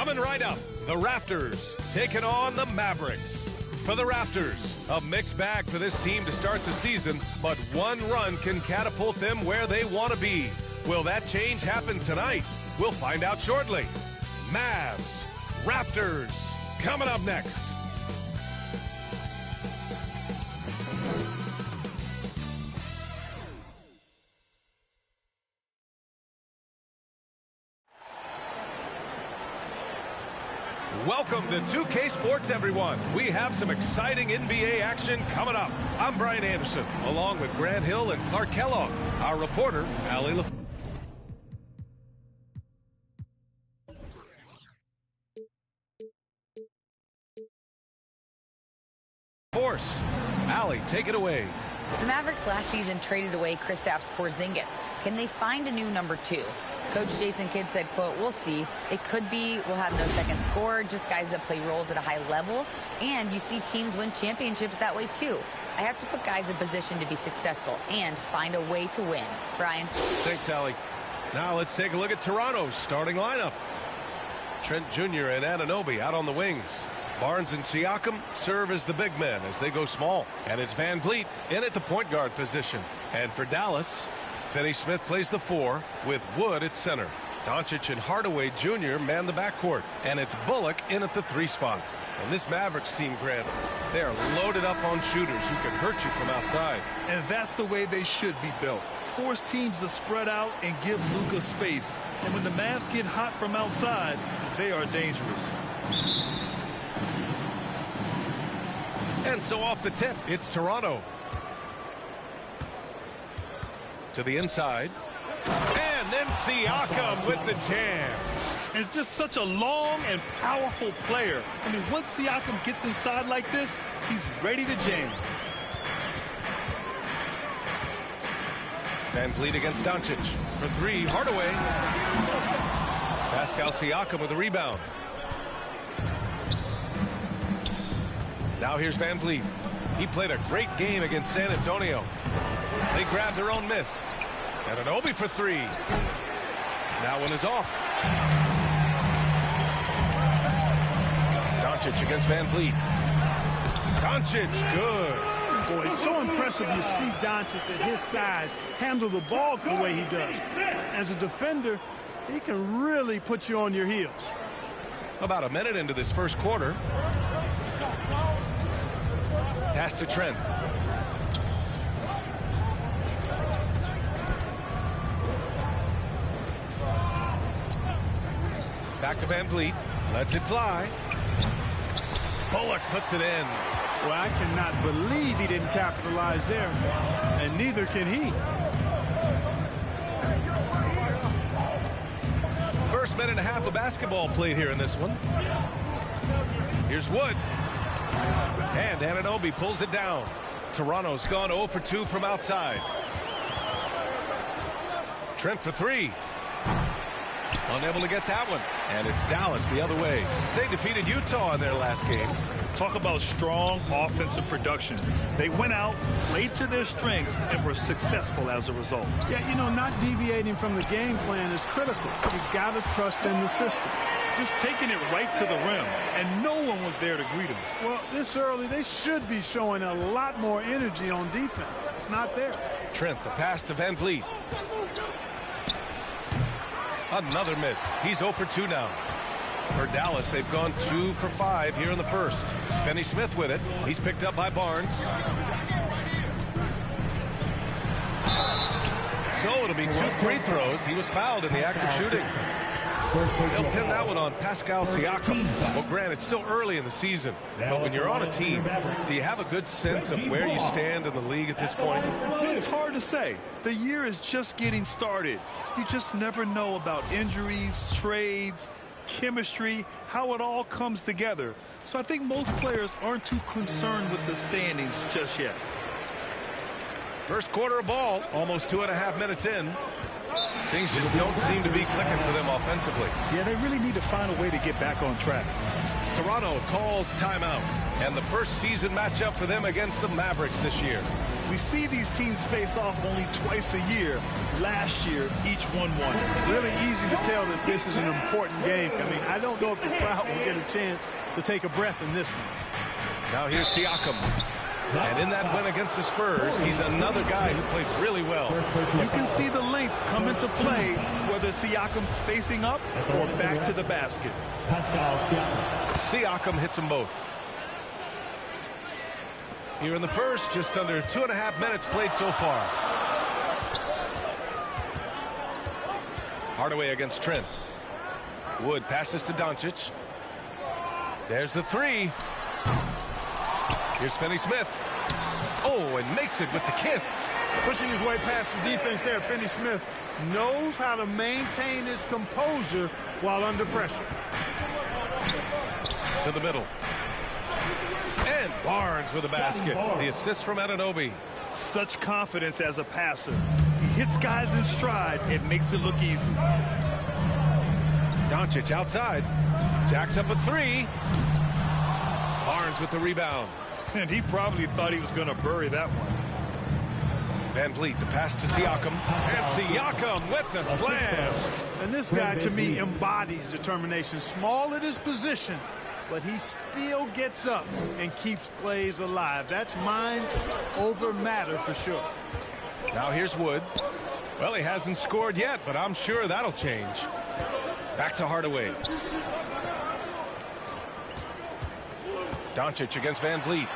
Coming right up, the Raptors taking on the Mavericks. For the Raptors, a mixed bag for this team to start the season, but one run can catapult them where they want to be. Will that change happen tonight? We'll find out shortly. Mavs, Raptors, coming up next. Welcome to 2K Sports, everyone. We have some exciting NBA action coming up. I'm Brian Anderson, along with Grant Hill and Clark Kellogg. Our reporter, Allie LaForce. Allie, take it away. The Mavericks last season traded away Kristaps Porzingis. Can they find a new number 2? Coach Jason Kidd said, quote, "We'll see. It could be we'll have no second scorer, just guys that play roles at a high level. And you see teams win championships that way, too. I have to put guys in position to be successful and find a way to win." Brian. Thanks, Allie. Now let's take a look at Toronto's starting lineup. Trent Jr. and Anunoby out on the wings. Barnes and Siakam serve as the big men as they go small. And it's Van Vliet in at the point guard position. And for Dallas, Finney-Smith plays the 4 with Wood at center. Doncic and Hardaway Jr. man the backcourt. And it's Bullock in at the 3 spot. And this Mavericks team, Grant, they are loaded up on shooters who can hurt you from outside. And that's the way they should be built. Force teams to spread out and give Luka space. And when the Mavs get hot from outside, they are dangerous. And so off the tip, it's Toronto. To the inside. And then Siakam with the jam. And it's just such a long and powerful player. I mean, once Siakam gets inside like this, he's ready to jam. Van Vliet against Doncic. For 3, Hardaway. Pascal Siakam with the rebound. Now here's Van Vliet. He played a great game against San Antonio. They grabbed their own miss. And Anunoby for 3. That one is off. Doncic against Van Vliet. Doncic, good. Boy, it's so impressive to see Doncic at his size handle the ball the way he does. As a defender, he can really put you on your heels. About a minute into this first quarter. Pass to Trent. Back to Van Vliet. Lets it fly. Bullock puts it in. Well, I cannot believe he didn't capitalize there. And neither can he. First minute and a half of basketball played here in this one. Here's Wood. And Anunoby pulls it down. Toronto's gone 0 for 2 from outside. Trent for 3. Unable to get that one. And it's Dallas the other way. They defeated Utah in their last game. Talk about strong offensive production. They went out, played to their strengths, and were successful as a result. Yeah, you know, not deviating from the game plan is critical. You got to trust in the system. Just taking it right to the rim, and no one was there to greet him. Well, this early, they should be showing a lot more energy on defense. It's not there. Trent, the pass to Van Vliet. Another miss. He's 0 for 2 now. For Dallas, they've gone 2 for 5 here in the first. Finney-Smith with it. He's picked up by Barnes. So it'll be 2 free throws. He was fouled in the act of shooting. They'll pin that one on Pascal Siakam. Well, Grant, it's still early in the season, but when you're on a team, do you have a good sense of where you stand in the league at this point? Well, it's hard to say. The year is just getting started. You just never know about injuries, trades, chemistry, how it all comes together. So I think most players aren't too concerned with the standings just yet. First quarter of ball, almost 2.5 minutes in. Things just don't seem to be clicking for them offensively. Yeah, they really need to find a way to get back on track. Toronto calls timeout. And the first season matchup for them against the Mavericks this year. We see these teams face off only twice a year. Last year, each won one. Really easy to tell that this is an important game. I mean, I don't know if the crowd will get a chance to take a breath in this one. Now here's Siakam. And in that win against the Spurs, he's another guy who played really well. You can see the length come into play, whether Siakam's facing up or back to the basket. Siakam hits them both. Here in the first, just under 2.5 minutes played so far. Hardaway against Trent. Wood passes to Doncic. There's the three. Here's Finney-Smith. Oh, and makes it with the kiss. Pushing his way past the defense there. Finney-Smith knows how to maintain his composure while under pressure. To the middle. And Barnes with a basket. The assist from Anunoby. Such confidence as a passer. He hits guys in stride. It makes it look easy. Doncic outside. Jacks up a three. Barnes with the rebound. And he probably thought he was going to bury that one. Van Vliet, the pass to Siakam. And Siakam with the slam. And this guy, to me, embodies determination. Small at his position, but he still gets up and keeps plays alive. That's mind over matter for sure. Now here's Wood. Well, he hasn't scored yet, but I'm sure that'll change. Back to Hardaway. Doncic against Van Vliet.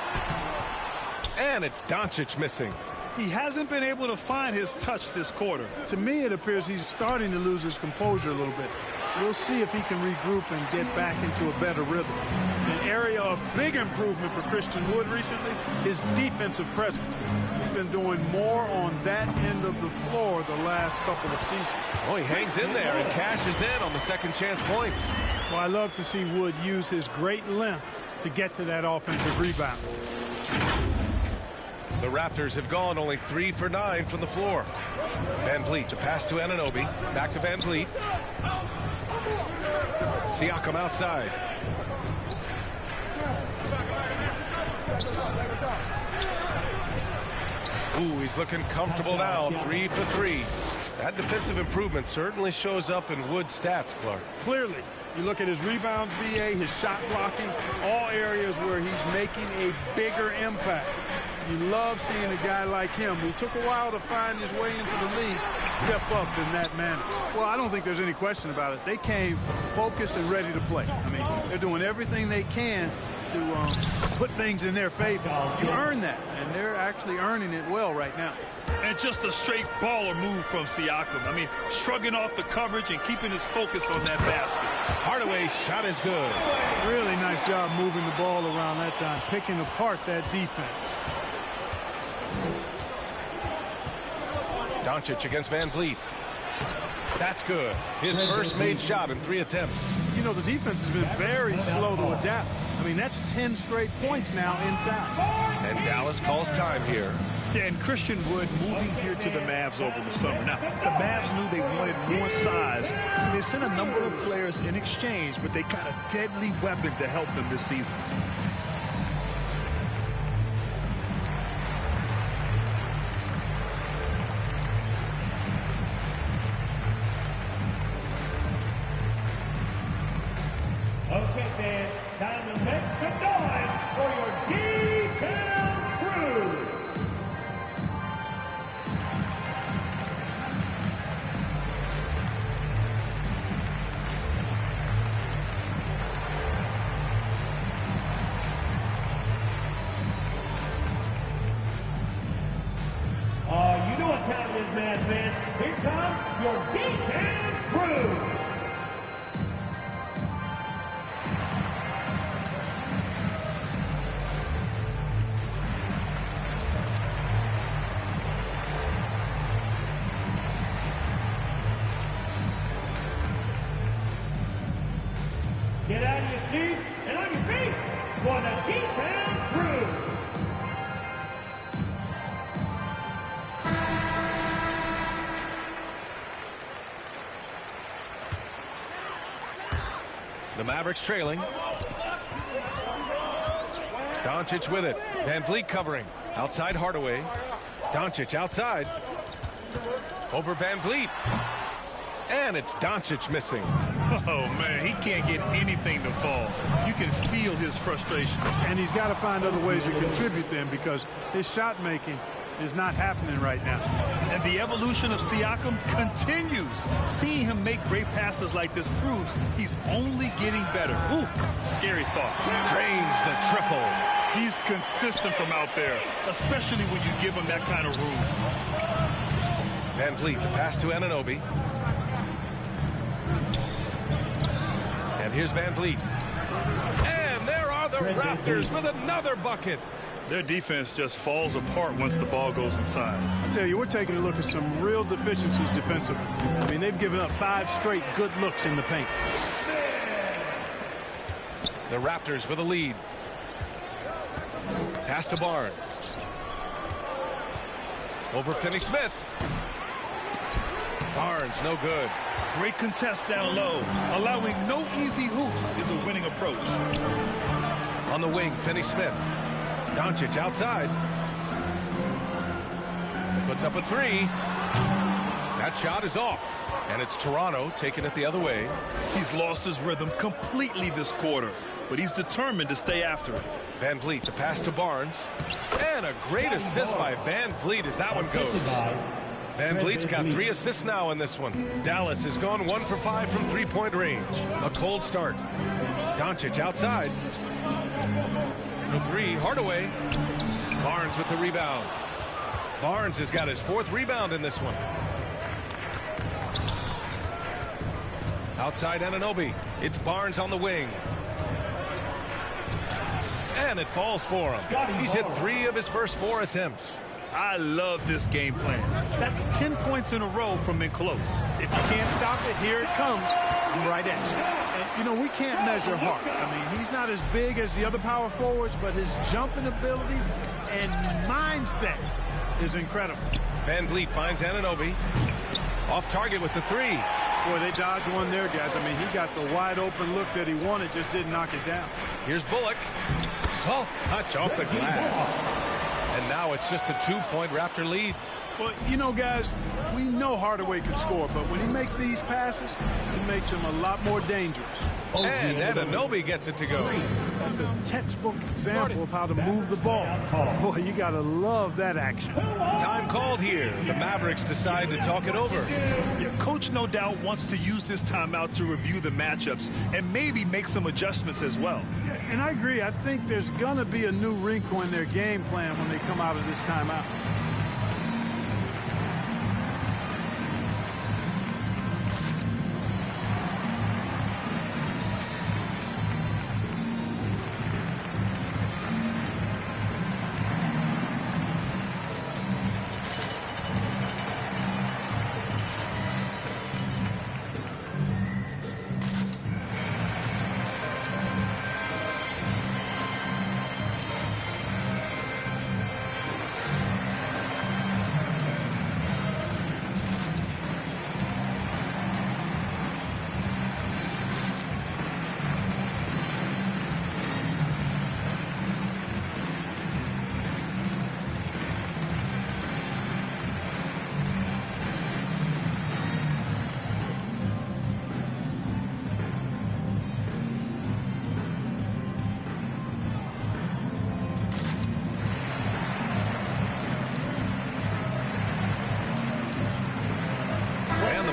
And it's Doncic missing. He hasn't been able to find his touch this quarter. To me, it appears he's starting to lose his composure a little bit. We'll see if he can regroup and get back into a better rhythm. An area of big improvement for Christian Wood recently, his defensive presence. He's been doing more on that end of the floor the last couple of seasons. Oh, he hangs in there and cashes in on the second chance points. Well, I love to see Wood use his great length to get to that offensive rebound. The Raptors have gone only 3 for 9 from the floor. Van Vliet, the pass to Anunoby. Back to Van Vliet. Siakam outside. Ooh, he's looking comfortable now. 3 for 3. That defensive improvement certainly shows up in Wood's stats, Clark. Clearly. You look at his rebounds, BA, his shot blocking, all areas where he's making a bigger impact. You love seeing a guy like him who took a while to find his way into the league step up in that manner. Well, I don't think there's any question about it. They came focused and ready to play. I mean, they're doing everything they can to put things in their favor. You earn that, and they're actually earning it well right now. And just a straight baller move from Siakam. I mean, shrugging off the coverage and keeping his focus on that basket. Hardaway's shot is good. Really nice job moving the ball around that time, picking apart that defense. Doncic against Van Vliet. That's good. His first made shot in 3 attempts. You know, the defense has been very slow to adapt. I mean, that's 10 straight points now inside. And Dallas calls time here. Yeah, and Christian Wood moving here to the Mavs over the summer. Now, the Mavs knew they wanted more size, so they sent a number of players in exchange, but they got a deadly weapon to help them this season. Okay, fans, time to make some noise for your D-Town crew. You know what time it is, Mad fans. Here comes your D-Town crew. Get out of your seats and on your feet for the D-Town crew. The Mavericks trailing. Doncic with it. Van Vliet covering. Outside Hardaway. Doncic outside. Over Van Vliet. And it's Doncic missing. Oh, man, he can't get anything to fall. You can feel his frustration. And he's got to find other ways to contribute then, because his shot making is not happening right now. And the evolution of Siakam continues. Seeing him make great passes like this proves he's only getting better. Ooh, scary thought. Drains the triple. He's consistent from out there, especially when you give him that kind of room. Van Vliet, the pass to Anunoby. And here's Van Vliet. And there are the Raptors with another bucket. Their defense just falls apart once the ball goes inside. I tell you, we're taking a look at some real deficiencies defensively. I mean, they've given up 5 straight good looks in the paint. The Raptors with a lead. Pass to Barnes. Over Finney-Smith. Barnes, no good. Great contest down low. Allowing no easy hoops is a winning approach. On the wing, Finney-Smith. Doncic outside. Puts up a 3. That shot is off. And it's Toronto taking it the other way. He's lost his rhythm completely this quarter, but he's determined to stay after it. Van Vliet, the pass to Barnes. And a great assist by Van Vliet as that one goes. Van Vliet's got 3 assists now in this one. Dallas has gone 1 for 5 from three-point range. A cold start. Doncic outside. For 3, Hardaway. Barnes with the rebound. Barnes has got his 4th rebound in this one. Outside Anunoby. It's Barnes on the wing. And it falls for him. He's hit 3 of his first 4 attempts. I love this game plan. That's 10 points in a row from in close. If you can't stop it, here it comes. I'm right at you. And, you know, we can't measure Hart. I mean, he's not as big as the other power forwards, but his jumping ability and mindset is incredible. Van Vliet finds Anunoby. Off target with the 3. Boy, they dodged one there, guys. I mean, he got the wide open look that he wanted, just didn't knock it down. Here's Bullock. Soft touch off the glass. And now it's just a 2-point Raptor lead. Well, you know, guys, we know Hardaway can score, but when he makes these passes, he makes them a lot more dangerous. And Anunoby gets it to go. That's a textbook example of how to move the ball. Boy, you got to love that action. Time called here. The Mavericks decide to talk it over. Yeah, Coach no doubt wants to use this timeout to review the matchups and maybe make some adjustments as well. And I agree. I think there's going to be a new wrinkle in their game plan when they come out of this timeout.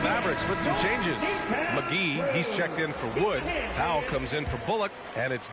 Mavericks with some changes. McGee, he's checked in for Wood. Powell comes in for Bullock, and it's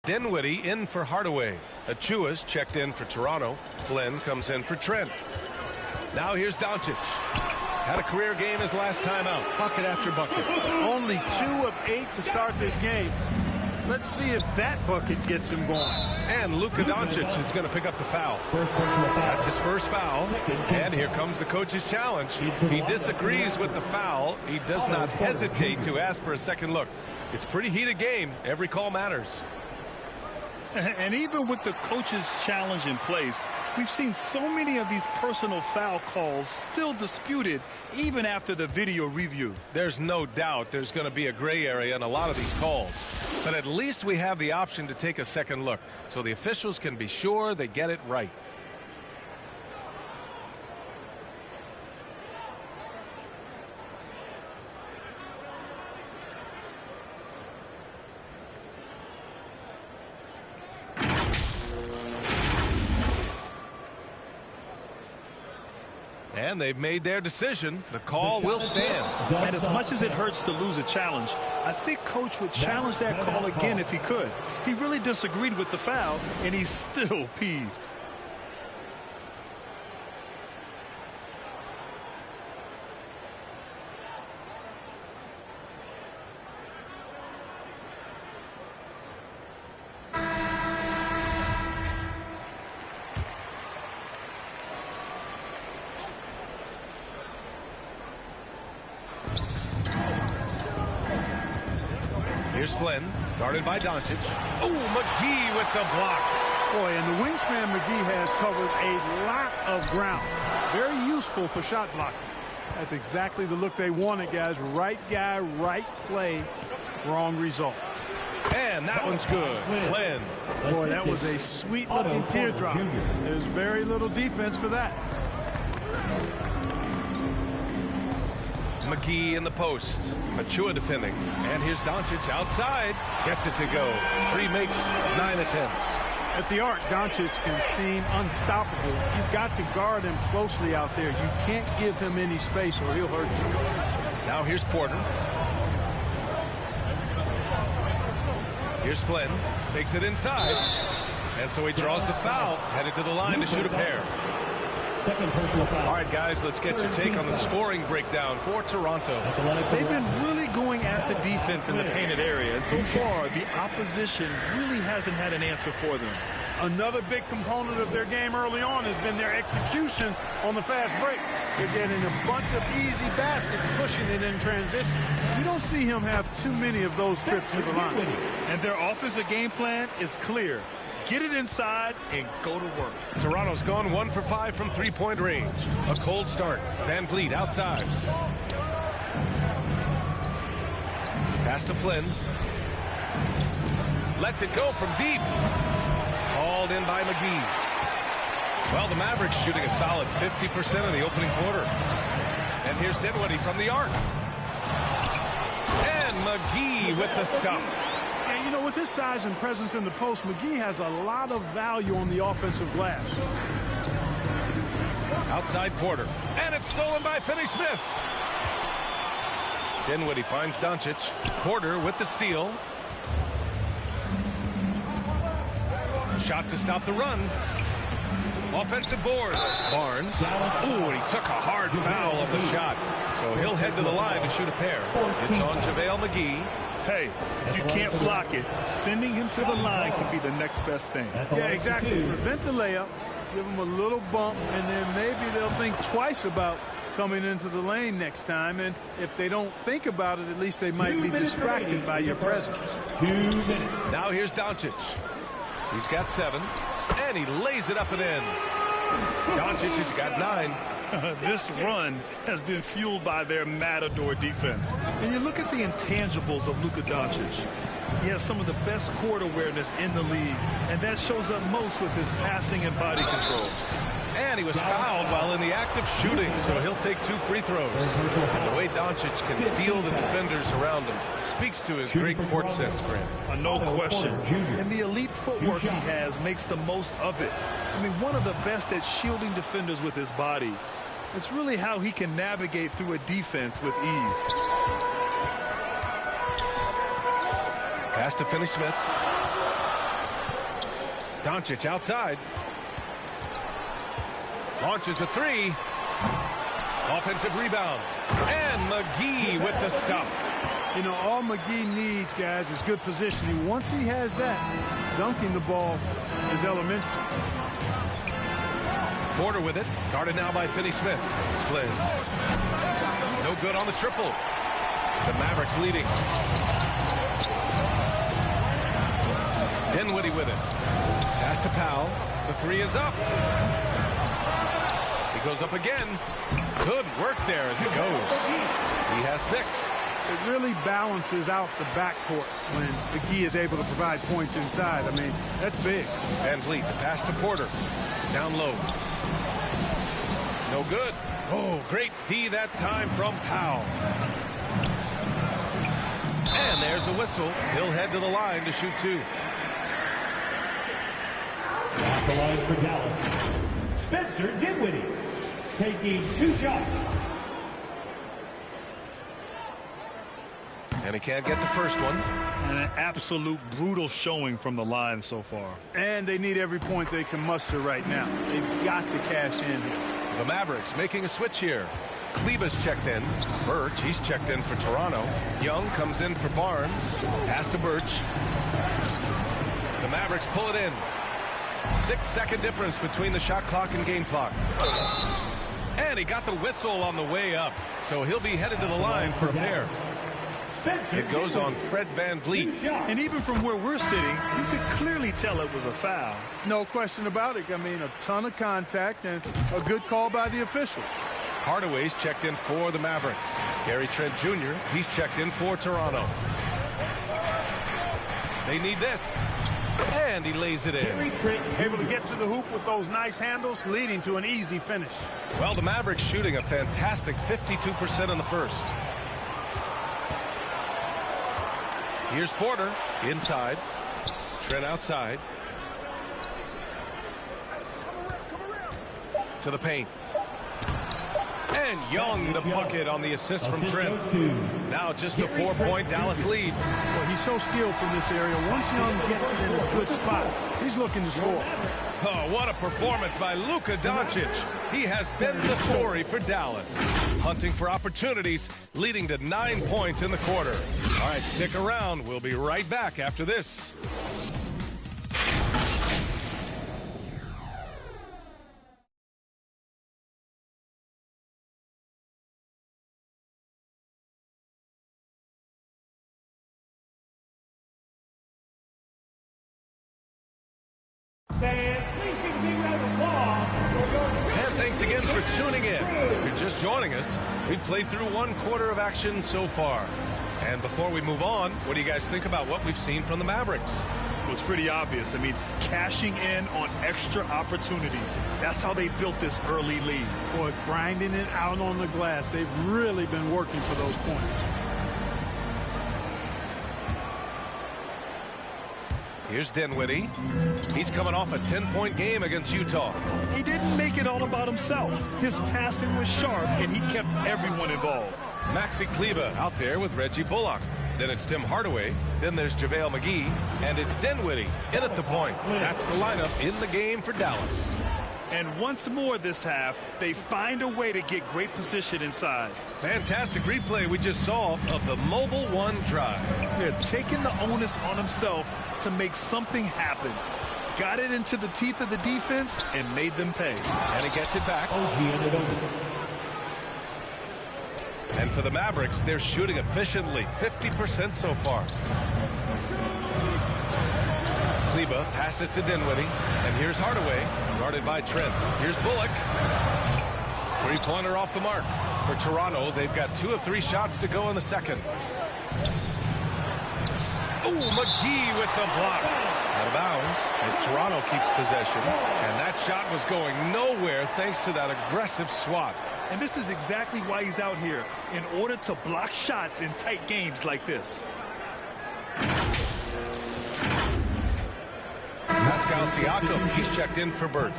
Dinwiddie in for Hardaway. Achua's checked in for Toronto. Flynn comes in for Trent. Now here's Doncic. Had a career game his last time out. Bucket after bucket. Only 2 of 8 to start this game. Let's see if that bucket gets him going. And Luka Doncic is going to pick up the foul. That's his first foul. And here comes the coach's challenge. He disagrees with the foul. He does not hesitate to ask for a second look. It's a pretty heated game. Every call matters. And even with the coach's challenge in place, we've seen so many of these personal foul calls still disputed even after the video review. There's no doubt there's going to be a gray area in a lot of these calls. But at least we have the option to take a second look so the officials can be sure they get it right. And they've made their decision. The call will stand. And as much as it hurts to lose a challenge, I think Coach would challenge that call again if he could. He really disagreed with the foul, and he's still peeved. Here's Flynn, guarded by Doncic. Oh, McGee with the block. Boy, and the wingspan McGee has covers a lot of ground. Very useful for shot blocking. That's exactly the look they wanted, guys. Right guy, right play, wrong result. And that one's good. Flynn. Boy, that was a sweet-looking teardrop. There's very little defense for that. McGee in the post. Achua defending. And here's Doncic outside. Gets it to go. 3 makes, 9 attempts. At the arc, Doncic can seem unstoppable. You've got to guard him closely out there. You can't give him any space or he'll hurt you. Now here's Porter. Here's Flynn. Takes it inside. And so he draws the foul. Headed to the line to shoot a pair. Second personal foul. All right, guys, let's get your take on the scoring breakdown for Toronto. They've been really going at the defense in the painted area, and so far the opposition really hasn't had an answer for them. Another big component of their game early on has been their execution on the fast break. They're getting a bunch of easy baskets, pushing it in transition. You don't see him have too many of those trips to the line. And their offensive game plan is clear. Get it inside and go to work. Toronto's gone 1 for 5 from three-point range. A cold start. Van Vliet outside. Pass to Flynn. Lets it go from deep. Hauled in by McGee. Well, the Mavericks shooting a solid 50% in the opening quarter. And here's Dinwiddie from the arc. And McGee with the stuff. And, you know, with his size and presence in the post, McGee has a lot of value on the offensive glass. Outside Porter. And it's stolen by Finney-Smith. Dinwiddie finds Doncic. Porter with the steal. Shot to stop the run. Offensive board. Barnes. Ooh, and he took a hard foul on the shot. So he'll head to the line to shoot a pair. It's on JaVale McGee. Hey, if you can't block it, sending him to the line can be the next best thing. Yeah, exactly. Prevent the layup, give him a little bump, and then maybe they'll think twice about coming into the lane next time. And if they don't think about it, at least they might be distracted by your presence. 2 minutes. Now here's Doncic. He's got 7, and he lays it up and in. Doncic has got 9. This run has been fueled by their matador defense. And you look at the intangibles of Luka Doncic. He has some of the best court awareness in the league, and that shows up most with his passing and body control. And he was fouled while in the act of shooting, so he'll take 2 free throws. And the way Doncic can feel the defenders around him speaks to his great court sense, Grant. No question. And the elite footwork he has makes the most of it. I mean, one of the best at shielding defenders with his body. It's really how he can navigate through a defense with ease. Pass to Finney-Smith. Doncic outside. Launches a three. Offensive rebound. And McGee with the stuff. You know, all McGee needs, guys, is good positioning. Once he has that, dunking the ball is elementary. Porter with it. Guarded now by Finney-Smith. Flynn. No good on the triple. The Mavericks leading. Dinwiddie with it. Pass to Powell. The three is up. He goes up again. Good work there as it goes. He has 6. It really balances out the backcourt when McGee is able to provide points inside. I mean, that's big. Van Vliet, the pass to Porter. Down low. No good. Oh, great D that time from Powell. And there's a whistle. He'll head to the line to shoot 2. At the line for Dallas, Spencer Dinwiddie, taking 2 shots. And he can't get the first one. And an absolute brutal showing from the line so far. And they need every point they can muster right now. They've got to cash in here. The Mavericks making a switch here. Kleba's checked in. Birch, he's checked in for Toronto. Young comes in for Barnes. Pass to Birch. The Mavericks pull it in. 6-second difference between the shot clock and game clock. And he got the whistle on the way up. So he'll be headed to the line for a pair. It goes on Fred Van Vliet. And even from where we're sitting, you could clearly tell it was a foul. No question about it. I mean, a ton of contact and a good call by the officials. Hardaway's checked in for the Mavericks. Gary Trent Jr., he's checked in for Toronto. They need this. And he lays it in. Able to get to the hoop with those nice handles, leading to an easy finish. Well, the Mavericks shooting a fantastic 52% in the first. Here's Porter inside. Trent outside. To the paint. And Young the bucket on the assist from Trent. Now just a 4-point Dallas lead. Well, he's so skilled from this area. Once Young gets it in a good spot, he's looking to score. Oh, what a performance by Luka Doncic. He has been the story for Dallas. Hunting for opportunities, leading to 9 points in the quarter. All right, stick around. We'll be right back after this. And thanks again for tuning in. If you're just joining us, we've played through 1 quarter of action so far. And before we move on, what do you guys think about what we've seen from the Mavericks? Well, it's pretty obvious. I mean, cashing in on extra opportunities. That's how they built this early lead. Boy, grinding it out on the glass. They've really been working for those points. Here's Dinwiddie. He's coming off a 10-point game against Utah. He didn't make it all about himself. His passing was sharp, and he kept everyone involved. Maxi Kleber out there with Reggie Bullock. Then it's Tim Hardaway. Then there's JaVale McGee. And it's Dinwiddie in at the point. That's the lineup in the game for Dallas. And once more this half, they find a way to get great position inside. Fantastic replay we just saw of the Mobile One drive. Yeah, taking the onus on himself to make something happen. Got it into the teeth of the defense and made them pay. And he gets it back. And for the Mavericks, they're shooting efficiently, 50% so far. Kleber passes to Dinwiddie, and here's Hardaway, guarded by Trent. Here's Bullock. 3-pointer off the mark. For Toronto, they've got 2 of 3 shots to go in the second. Oh, McGee with the block. Out of bounds as Toronto keeps possession. And that shot was going nowhere thanks to that aggressive swat. And this is exactly why he's out here, in order to block shots in tight games like this. Pascal Siakam, he's checked in for Birch.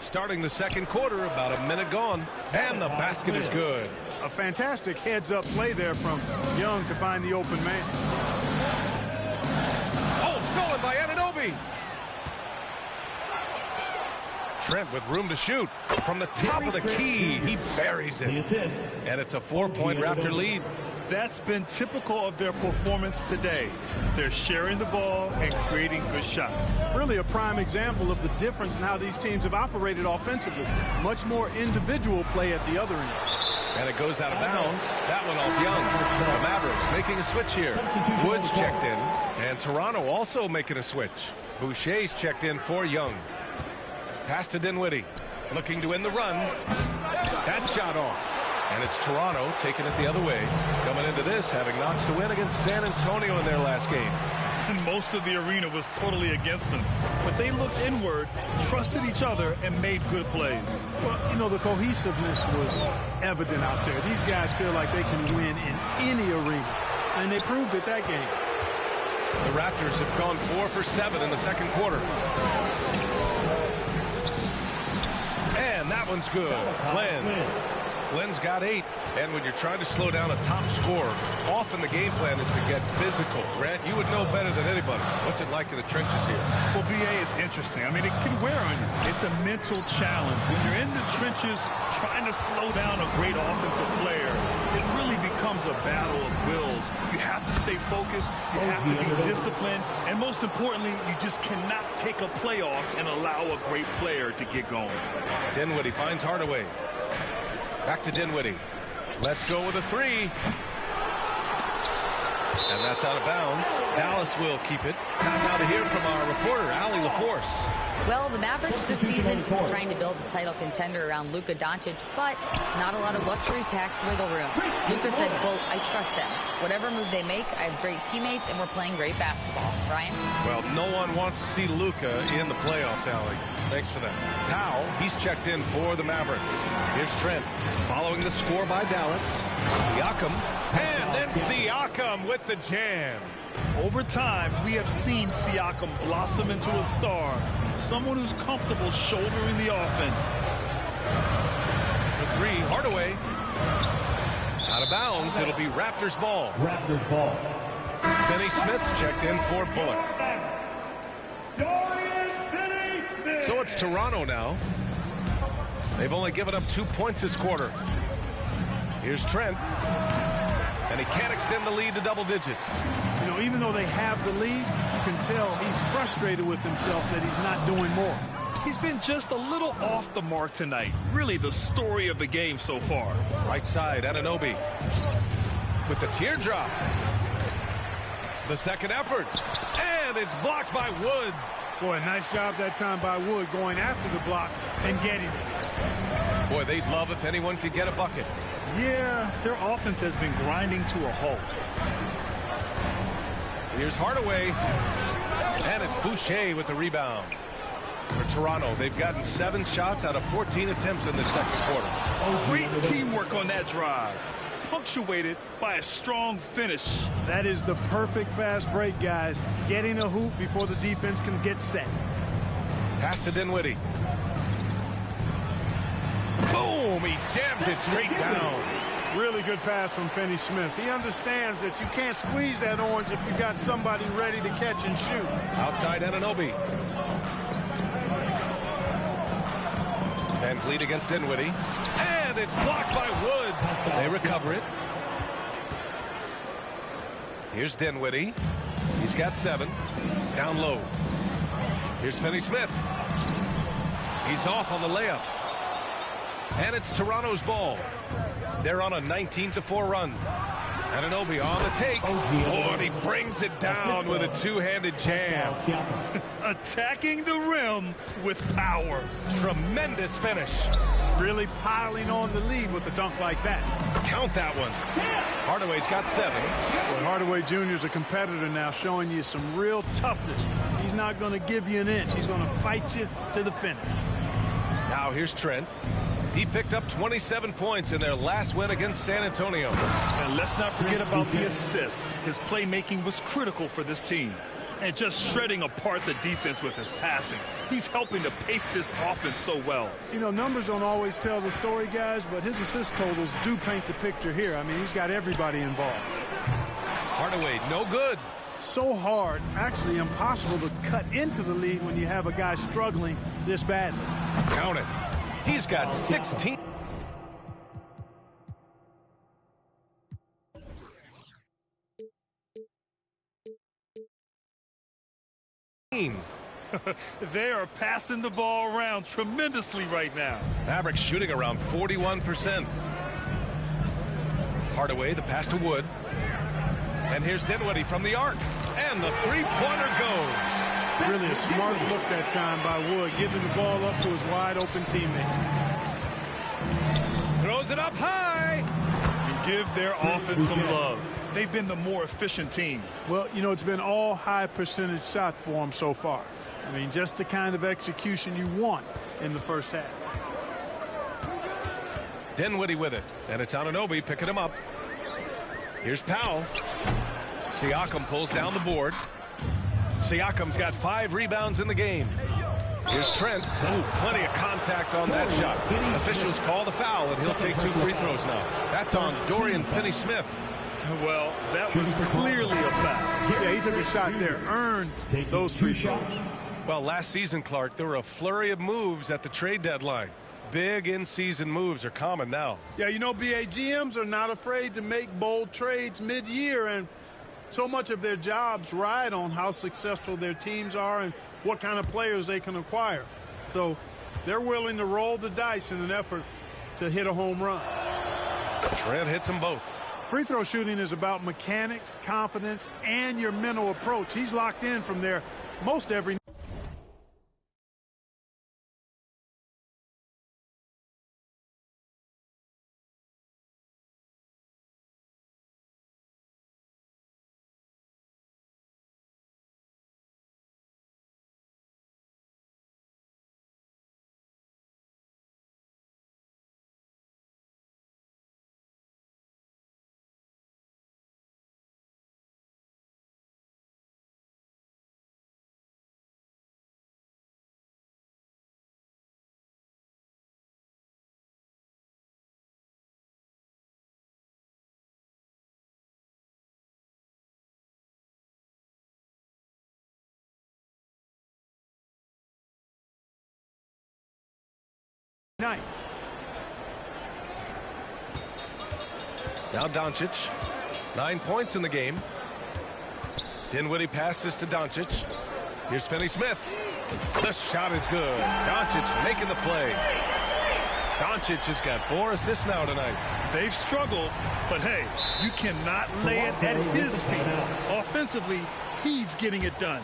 Starting the second quarter, about a minute gone, and the basket is good. A fantastic heads-up play there from Young to find the open man. Oh, stolen by Anunoby. Trent with room to shoot. From the top of the key, he buries it. And it's a 4-point Raptor lead. That's been typical of their performance today. They're sharing the ball and creating good shots. Really a prime example of the difference in how these teams have operated offensively. Much more individual play at the other end. And it goes out of bounds. That one off Young. The Mavericks making a switch here. Woods checked in. And Toronto also making a switch. Boucher's checked in for Young. Pass to Dinwiddie. Looking to win the run. That shot off. And it's Toronto taking it the other way. Coming into this, having notched a win against San Antonio in their last game. And most of the arena was totally against them. But they looked inward, trusted each other, and made good plays. Well, you know, the cohesiveness was evident out there. These guys feel like they can win in any arena. And they proved it that game. The Raptors have gone 4 for 7 in the second quarter. And that one's good. Flynn's got 8. And when you're trying to slow down a top scorer, often the game plan is to get physical. Grant, you would know better than anybody. What's it like in the trenches here? Well, B.A., it's interesting. I mean, it can wear on you. It's a mental challenge. When you're in the trenches trying to slow down a great offensive player, it really becomes a battle of wills. You have to stay focused. You have to be disciplined. And most importantly, you just cannot take a play off and allow a great player to get going. Dinwiddie finds Hardaway. Back to Dinwiddie. Let's go with a 3. And that's out of bounds. Dallas will keep it. Time now to hear from our reporter, Allie LaForce. Well, the Mavericks this season are trying to build a title contender around Luka Doncic, but not a lot of luxury tax wiggle room. Luka said, quote, "I trust them. Whatever move they make, I have great teammates, and we're playing great basketball." Ryan? Well, no one wants to see Luka in the playoffs, Allie. Thanks for that. Powell, he's checked in for the Mavericks. Here's Trent, following the score by Dallas. Siakam, and then Siakam with the jam. Over time, we have seen Siakam blossom into a star, someone who's comfortable shouldering the offense. The 3, Hardaway. Out of bounds, it'll be Raptors ball. Raptors ball. Finney Smith checked in for Bullock. So it's Toronto now. They've only given up 2 points this quarter. Here's Trent. And he can't extend the lead to double digits. You know, even though they have the lead, you can tell he's frustrated with himself that he's not doing more. He's been just a little off the mark tonight. Really the story of the game so far. Right side, Anunoby. With the teardrop. The second effort. And it's blocked by Wood. Boy, nice job that time by Wood going after the block and getting it. Boy, they'd love if anyone could get a bucket. Yeah, their offense has been grinding to a halt. Here's Hardaway. And it's Boucher with the rebound. For Toronto, they've gotten 7 shots out of 14 attempts in the second quarter. Great teamwork on that drive. Punctuated by a strong finish. That is the perfect fast break, guys. Getting a hoop before the defense can get set. Pass to Dinwiddie. Boom! He jams it straight down. Really good pass from Finney Smith. He understands that you can't squeeze that orange if you got somebody ready to catch and shoot. Outside Anunoby. Van Vliet against Dinwiddie. And it's blocked by Wood. They recover it. Here's Dinwiddie. He's got 7. Down low. Here's Finney Smith. He's off on the layup. And it's Toronto's ball. They're on a 19-4 run. Anunoby on the take. Oh, and he brings it down with a 2-handed jam. Attacking the rim with power. Tremendous finish. Really piling on the lead with a dunk like that. Count that one. Hardaway's got 7. Well, Hardaway Jr. is a competitor now, showing you some real toughness. He's not going to give you an inch. He's going to fight you to the finish. Now here's Trent. He picked up 27 points in their last win against San Antonio. And let's not forget about the assist. His playmaking was critical for this team. and just shredding apart the defense with his passing. He's helping to pace this offense so well. You know, numbers don't always tell the story, guys, but his assist totals do paint the picture here. I mean, he's got everybody involved. Hardaway, no good. So hard, actually impossible to cut into the lead when you have a guy struggling this badly. Count it. He's got 16. They are passing the ball around tremendously right now. Mavericks shooting around 41%. Hardaway, the pass to Wood. And here's Dinwiddie from the arc. And the three-pointer goes. Really a smart look that time by Wood, giving the ball up to his wide-open teammate. Throws it up high. And give their offense some love. They've been the more efficient team. Well, you know, it's been all high percentage shots for them so far. I mean, just the kind of execution you want in the first half. Dinwiddie with it. And it's Anunoby picking him up. Here's Powell. Siakam pulls down the board. Siakam's got 5 rebounds in the game. Here's Trent. Ooh, plenty of contact on that shot. Officials call the foul, and he'll take 2 free throws now. That's on Dorian Finney-Smith. Well, that was clearly a foul. Yeah, he took a shot there, earned those 3 shots. Well, last season, Clark, there were a flurry of moves at the trade deadline. Big in-season moves are common now. Yeah, you know, BA, GMs are not afraid to make bold trades mid-year, and so much of their jobs ride on how successful their teams are and what kind of players they can acquire. So they're willing to roll the dice in an effort to hit a home run. Trent hits them both. Free throw shooting is about mechanics, confidence, and your mental approach. He's locked in from there most every night. Now Doncic. 9 points in the game. Dinwiddie passes to Doncic. Here's Finney-Smith. The shot is good. Doncic making the play. Doncic has got 4 assists now tonight. They've struggled, but hey, you cannot lay it at his feet. Offensively, he's getting it done.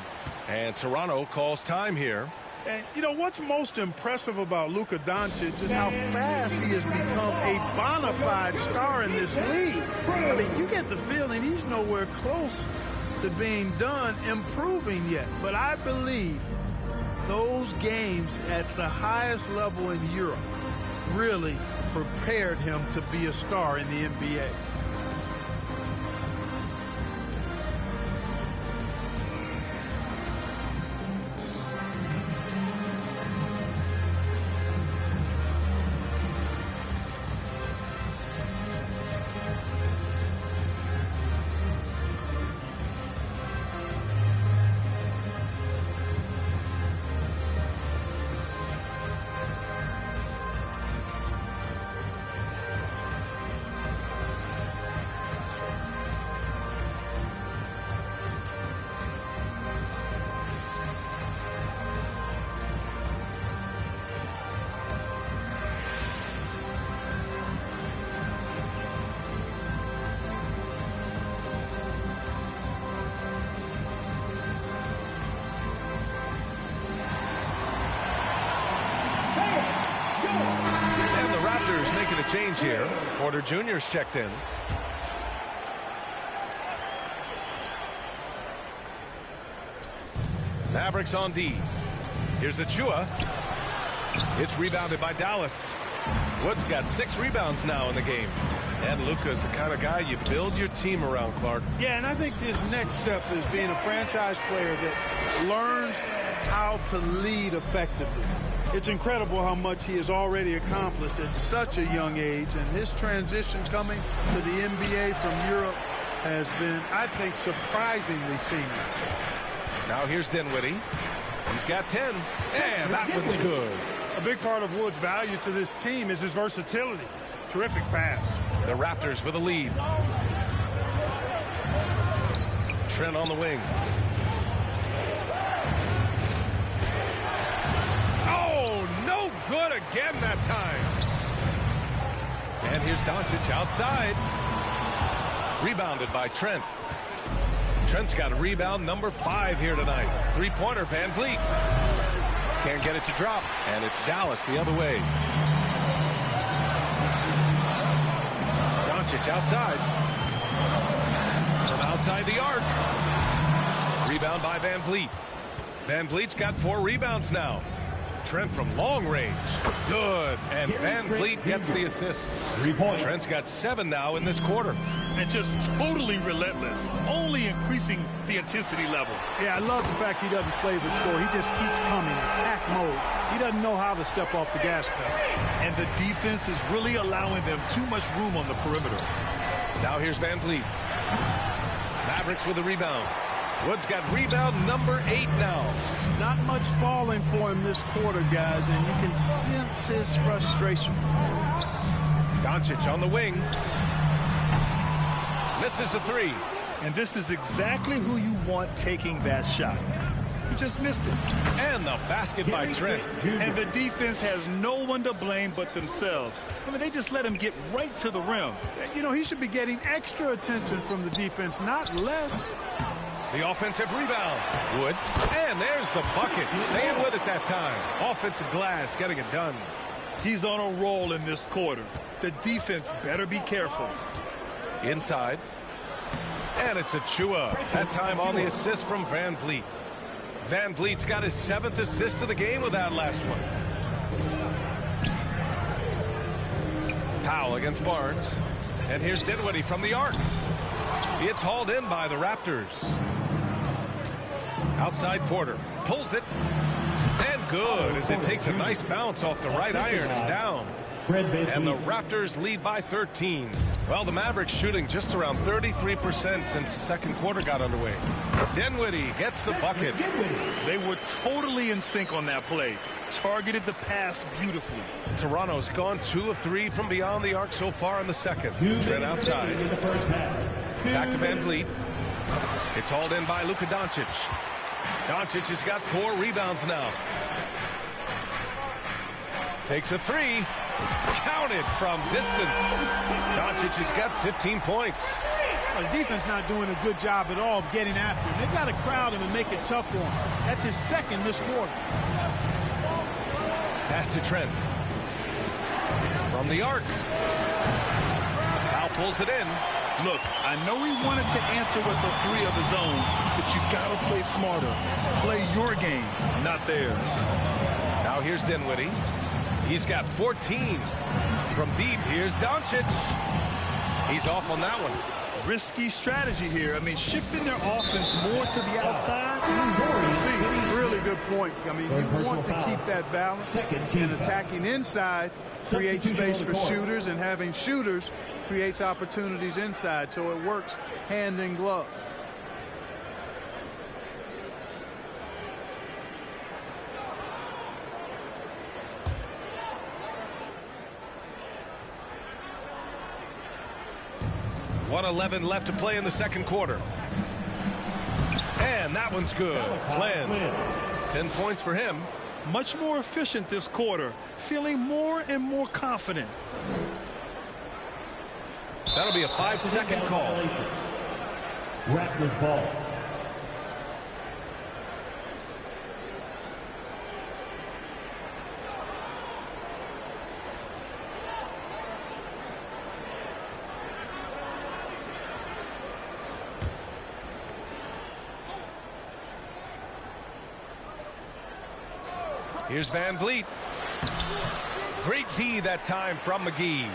And Toronto calls time here. And, you know, what's most impressive about Luka Doncic is how fast he has become a bona fide star in this league. I mean, you get the feeling he's nowhere close to being done improving yet. But I believe those games at the highest level in Europe really prepared him to be a star in the NBA. And the Raptors making a change here. Porter Jr.'s checked in. Mavericks on D. Here's Achua. It's rebounded by Dallas. Wood's got 6 rebounds now in the game. And Luka's the kind of guy you build your team around, Clark. Yeah, and I think this next step is being a franchise player that learns how to lead effectively. It's incredible how much he has already accomplished at such a young age, and his transition coming to the NBA from Europe has been, I think, surprisingly seamless. Now here's Dinwiddie. He's got 10, and that one's good. A big part of Wood's value to this team is his versatility. Terrific pass. The Raptors with a lead. Trent on the wing. Oh, no good again that time. And here's Doncic outside. Rebounded by Trent. Trent's got a rebound number 5 here tonight. Three-pointer, Van Vliet. Can't get it to drop, and it's Dallas the other way. Doncic outside. From outside the arc. Rebound by Van Vliet. Van Vliet's got 4 rebounds now. Trent from long range. Good. And Van Vliet gets the assist. 3 points. Trent's got 7 now in this quarter. And just totally relentless, only increasing the intensity level. Yeah, I love the fact he doesn't play the score. He just keeps coming, attack mode. He doesn't know how to step off the gas pedal. And the defense is really allowing them too much room on the perimeter. Now here's Van Vliet. Mavericks with a rebound. Wood's got rebound number 8 now. Not much falling for him this quarter, guys, and you can sense his frustration. Doncic on the wing. Misses the 3. And this is exactly who you want taking that shot. He just missed it. And the basket by Trent. And the defense has no one to blame but themselves. I mean, they just let him get right to the rim. You know, he should be getting extra attention from the defense, not less. The offensive rebound. Wood. And there's the bucket. Staying with it that time. Offensive glass, getting it done. He's on a roll in this quarter. The defense better be careful. Inside. And it's Achua. That time on the assist from Van Vliet. Van Vliet's got his 7th assist of the game with that last one. Powell against Barnes. And here's Dinwiddie from the arc. It's hauled in by the Raptors. Outside Porter. Pulls it. And good as it takes a nice bounce off the right iron and down. And the Raptors lead by 13. Well, the Mavericks shooting just around 33% since the second quarter got underway. Dinwiddie gets the bucket. They were totally in sync on that play. Targeted the pass beautifully. Toronto's gone 2 of 3 from beyond the arc so far in the second. Trent outside. Back to Van Vliet. It's hauled in by Luka Doncic. Doncic has got 4 rebounds now. Takes a 3. Counted from distance. Doncic has got 15 points. Well, the defense not doing a good job at all of getting after him. They've got to crowd him and make it tough for him. That's his 2nd this quarter. Pass to Trent. From the arc. Powell pulls it in. Look, I know he wanted to answer with a 3 of his own, but you got to play smarter. Play your game, not theirs. Now here's Dinwiddie. He's got 14. From deep, here's Doncic. He's off on that one. Risky strategy here. I mean, shifting their offense more to the outside. You see, really good point. I mean, you want to keep that balance. And attacking inside creates space for shooters, and having shooters creates opportunities inside. So it works hand in glove. .111 left to play in the second quarter. And that one's good. Flynn. 10 points for him. Much more efficient this quarter. Feeling more and more confident. That'll be a 5-second call. Raptors ball. Here's Van Vliet. Great D that time from McGee.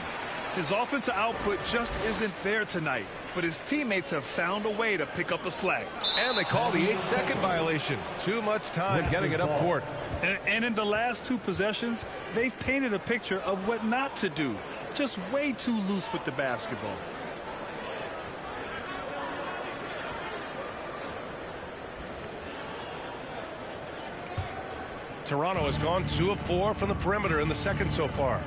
His offensive output just isn't there tonight, but his teammates have found a way to pick up the slack. And they call the 8-second violation. Too much time getting it up court. And in the last 2 possessions, they've painted a picture of what not to do. Just way too loose with the basketball. Toronto has gone 2 of 4 from the perimeter in the second so far.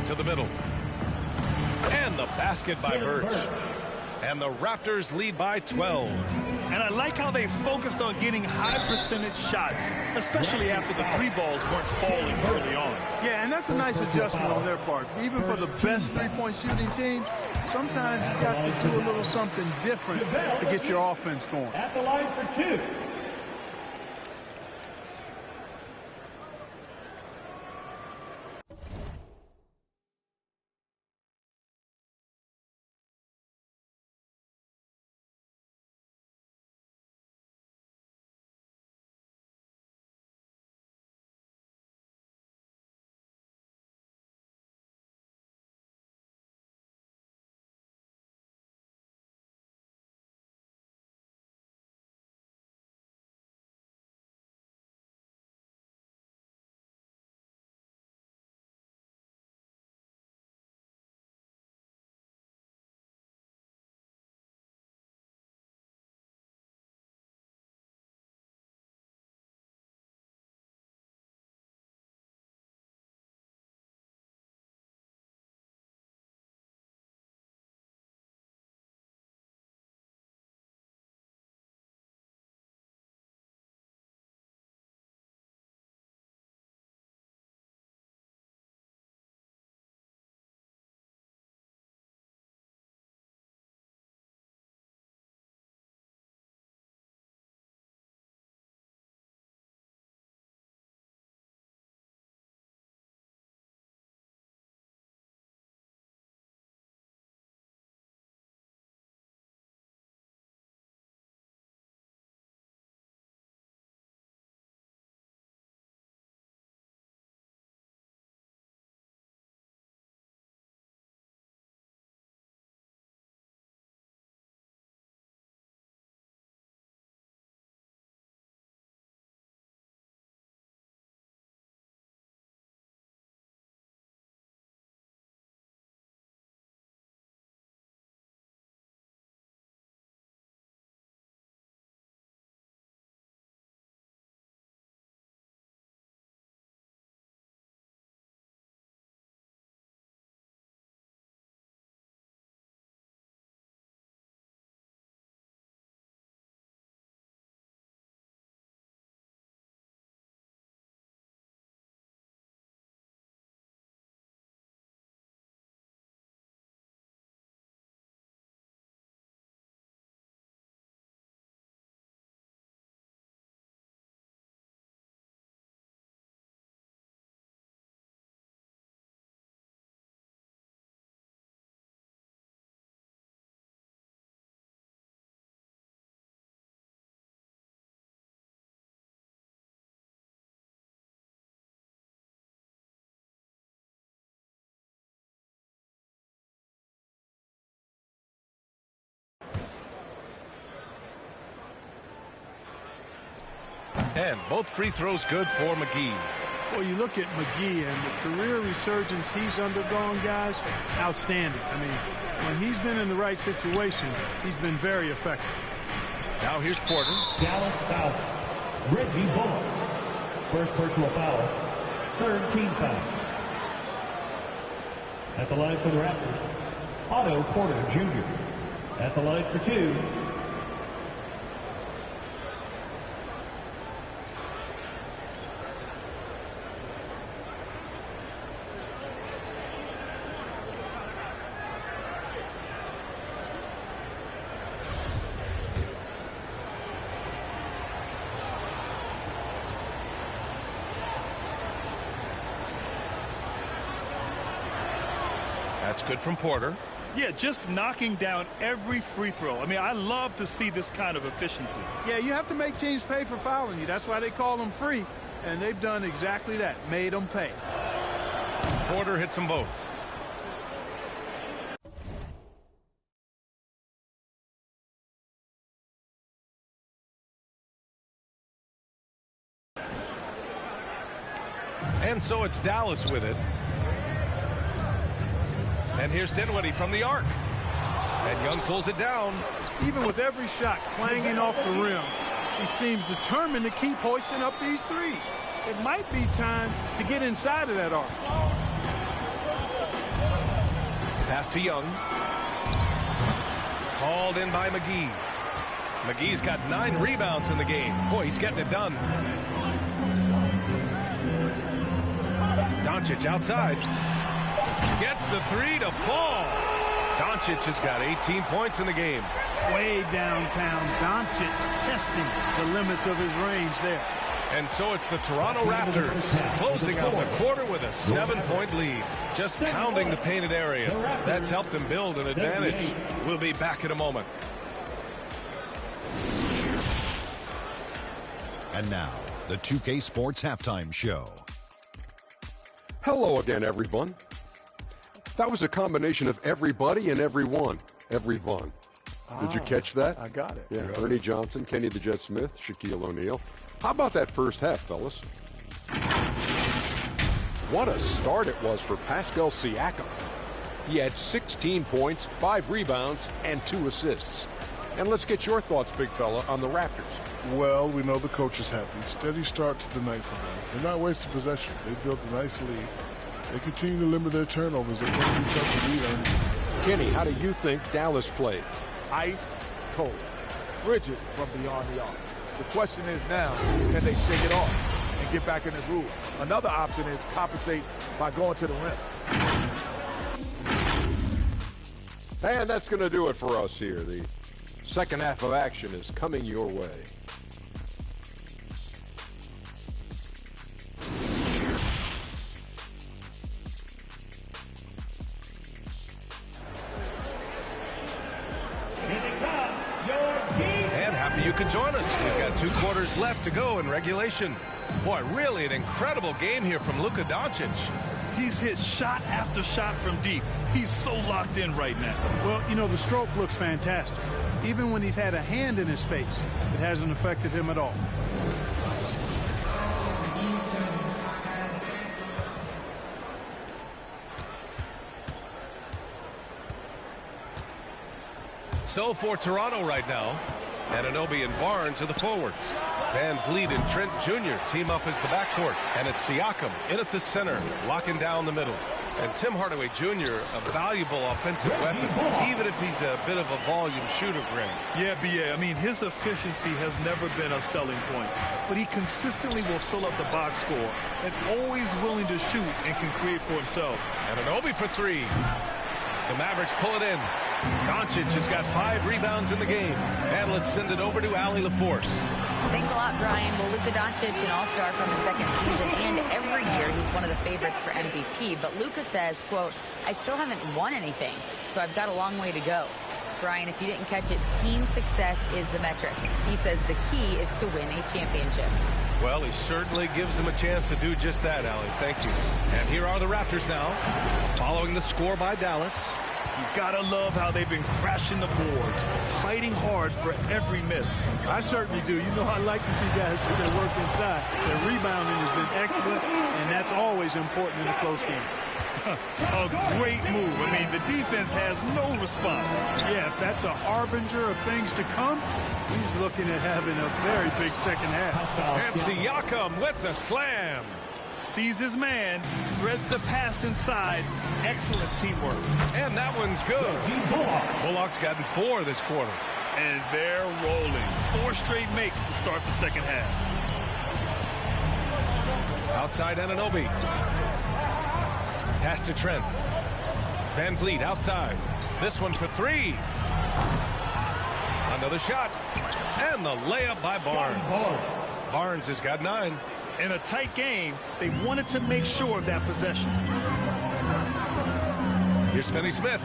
To the middle. And the basket by Birch. And the Raptors lead by 12. And I like how they focused on getting high percentage shots, especially after the 3 balls weren't falling early on. Yeah, and that's a nice adjustment on their part. Even for the best three-point shooting teams, sometimes you got to do a little something different to get your offense going. At the line for 2. And both free throws good for McGee. Well, you look at McGee and the career resurgence he's undergone, guys, outstanding. I mean, when he's been in the right situation, he's been very effective. Now here's Porter. Dallas foul. Reggie Bullock. First personal foul. Third team foul. At the line for the Raptors, Otto Porter Jr. At the line for 2. That's good from Porter. Yeah, just knocking down every free throw. I mean, I love to see this kind of efficiency. Yeah, you have to make teams pay for fouling you. That's why they call them free. And they've done exactly that, made them pay. Porter hits them both. And so it's Dallas with it. And here's Dinwiddie from the arc. And Young pulls it down. Even with every shot clanging off the rim, he seems determined to keep hoisting up these threes. It might be time to get inside of that arc. Pass to Young. Called in by McGee. McGee's got 9 rebounds in the game. Boy, he's getting it done. Doncic outside. Gets the 3 to fall. Doncic has got 18 points in the game. Way downtown, Doncic testing the limits of his range there. And so it's the Toronto Raptors closing out the quarter with a 7-point lead. Just pounding the painted area. That's helped them build an advantage. We'll be back in a moment. And now, the 2K Sports Halftime Show. Hello again, everyone. That was a combination of everybody and everyone. Everyone. Did you catch that? I got it. Yeah, Ernie Johnson, Kenny the Jet Smith, Shaquille O'Neal. How about that first half, fellas? What a start it was for Pascal Siakam. He had 16 points, 5 rebounds, and 2 assists. And let's get your thoughts, big fella, on the Raptors. Well, we know the coach is happy. Steady start to the night for them. They're not wasting possession. They built a nice lead. They continue to limit their turnovers. They're going to be tough to beat, Ernie. Kenny, how do you think Dallas played? Ice cold, frigid from beyond the arc. The question is now, can they shake it off and get back in the groove? Another option is compensate by going to the rim. And that's going to do it for us here. The second half of action is coming your way. You can join us. We've got 2 quarters left to go in regulation. Boy, really an incredible game here from Luka Doncic. He's hit shot after shot from deep. He's so locked in right now. Well, you know, the stroke looks fantastic. Even when he's had a hand in his face, it hasn't affected him at all. So for Toronto right now, Anunoby and Barnes are the forwards. Van Vliet and Trent Jr. team up as the backcourt. And it's Siakam in at the center, locking down the middle. And Tim Hardaway Jr., a valuable offensive weapon, even if he's a bit of a volume shooter, Greg. Yeah, B.A. I mean, his efficiency has never been a selling point. But he consistently will fill up the box score and always willing to shoot and can create for himself. Anunoby for 3. The Mavericks pull it in. Doncic has got 5 rebounds in the game. And let's send it over to Allie LaForce. Thanks a lot, Brian. Well, Luka Doncic, an all-star from the second season, and every year he's one of the favorites for MVP. But Luka says, quote, I still haven't won anything, so I've got a long way to go. Brian, if you didn't catch it, team success is the metric. He says the key is to win a championship. Well, he certainly gives him a chance to do just that, Allie. Thank you. And here are the Raptors now, following the score by Dallas. You've got to love how they've been crashing the boards, fighting hard for every miss. I certainly do. You know, I like to see guys do their work inside. Their rebounding has been excellent, and that's always important in a close game. A great move. I mean, the defense has no response. Yeah, if that's a harbinger of things to come, he's looking at having a very big second half. And Siakam with the slam. Sees his man, threads the pass inside. Excellent teamwork. And that one's good. Bullock's gotten 4 this quarter. And they're rolling. 4 straight makes to start the second half. Outside Anunoby. Pass to Trent. Van Vliet outside. This one for 3. Another shot. And the layup by Barnes. Barnes has got 9. In a tight game, they wanted to make sure of that possession. Here's Finney-Smith.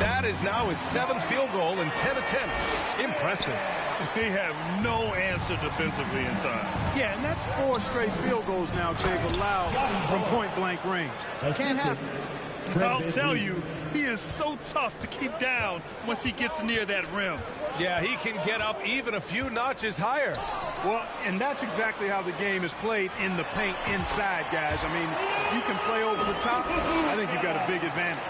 That is now his 7th field goal in 10 attempts. Impressive. They have no answer monster defensively inside. Yeah, and that's 4 straight field goals now they've allowed from point-blank range. Can't happen. I'll tell you, he is so tough to keep down once he gets near that rim. Yeah, he can get up even a few notches higher. Well, and that's exactly how the game is played in the paint inside, guys. I mean, if you can play over the top, I think you've got a big advantage.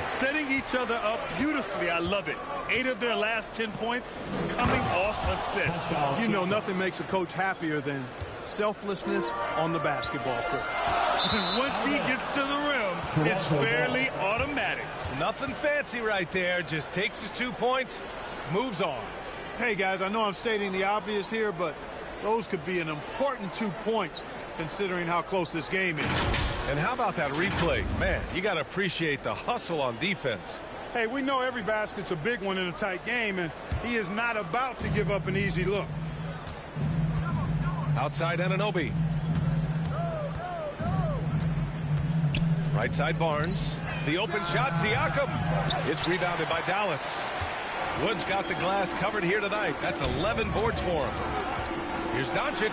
Setting each other up beautifully. I love it. 8 of their last 10 points coming off assists. You know, nothing makes a coach happier than selflessness on the basketball court. Once he gets to the rim, it's fairly automatic. Nothing fancy right there. Just takes his 2 points, moves on. Hey, guys, I know I'm stating the obvious here, but those could be an important 2 points considering how close this game is. And how about that replay? Man, you got to appreciate the hustle on defense. Hey, we know every basket's a big one in a tight game, and he is not about to give up an easy look. Outside Anunoby. Right side Barnes. The open shot, Siakam. It's rebounded by Dallas. Wood's got the glass covered here tonight. That's 11 boards for him. Here's Doncic.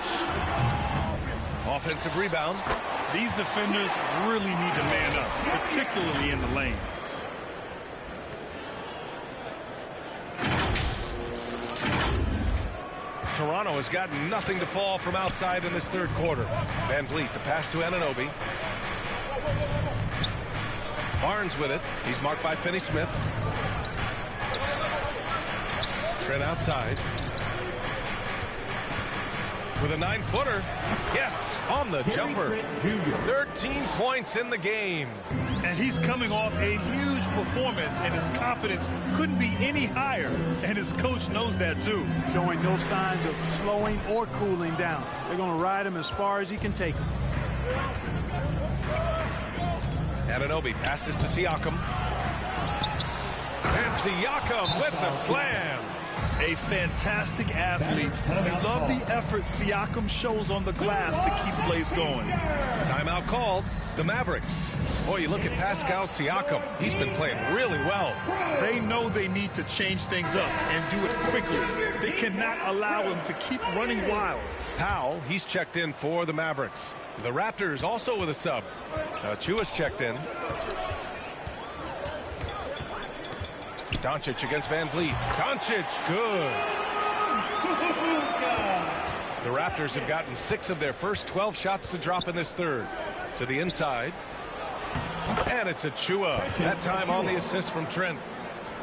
Offensive rebound. These defenders really need to man up, particularly in the lane. Toronto has got nothing to fall from outside in this third quarter. Van Vliet, the pass to Anunoby. Barnes with it. He's marked by Finney-Smith. Trent outside. With a 9-footer. Yes, on the jumper. 13 points in the game. And he's coming off a huge performance, and his confidence couldn't be any higher. And his coach knows that, too. Showing no signs of slowing or cooling down. They're going to ride him as far as he can take him. Anunoby passes to Siakam. And Siakam with the slam. A fantastic athlete. We love the effort Siakam shows on the glass to keep plays going. Timeout called. The Mavericks. Boy, you look at Pascal Siakam. He's been playing really well. They know they need to change things up and do it quickly. They cannot allow him to keep running wild. Powell, he's checked in for the Mavericks. The Raptors also with a sub. Chua's checked in. Doncic against Van Vliet. Doncic, good. The Raptors have gotten 6 of their first 12 shots to drop in this third. To the inside. And it's a Chua. That time on the assist from Trent.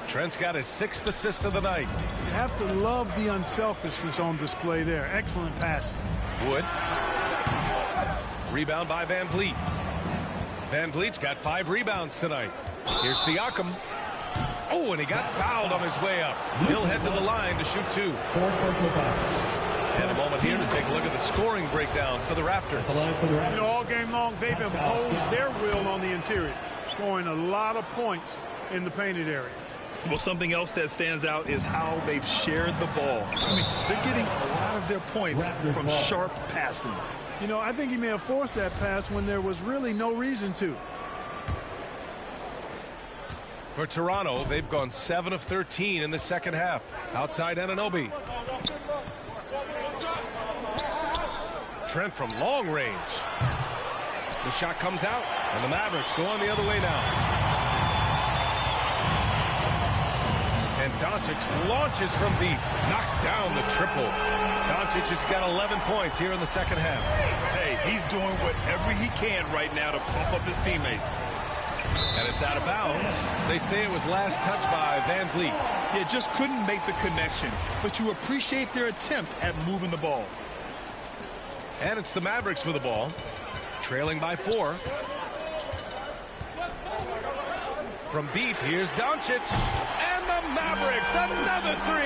Trent's got his 6th assist of the night. You have to love the unselfishness on display there. Excellent pass. Wood. Rebound by Van Vliet. Van Vliet's got 5 rebounds tonight. Here's Siakam. Oh, and he got fouled on his way up. He'll head to the line to shoot 2. And a moment here to take a look at the scoring breakdown for the Raptors. You know, all game long, they've imposed their will on the interior, scoring a lot of points in the painted area. Well, something else that stands out is how they've shared the ball. I mean, they're getting a lot of their points from sharp passing. You know, I think he may have forced that pass when there was really no reason to. For Toronto, they've gone 7 of 13 in the second half. Outside Anunoby. Trent from long range. The shot comes out, and the Mavericks going the other way now. And Doncic launches from deep, knocks down the triple. Doncic has got 11 points here in the second half. Hey, he's doing whatever he can right now to pump up his teammates. And it's out of bounds. They say it was last touched by Van Vliet. Yeah, just couldn't make the connection. But you appreciate their attempt at moving the ball. And it's the Mavericks with the ball. Trailing by 4. From deep, here's Doncic. And the Mavericks, another 3.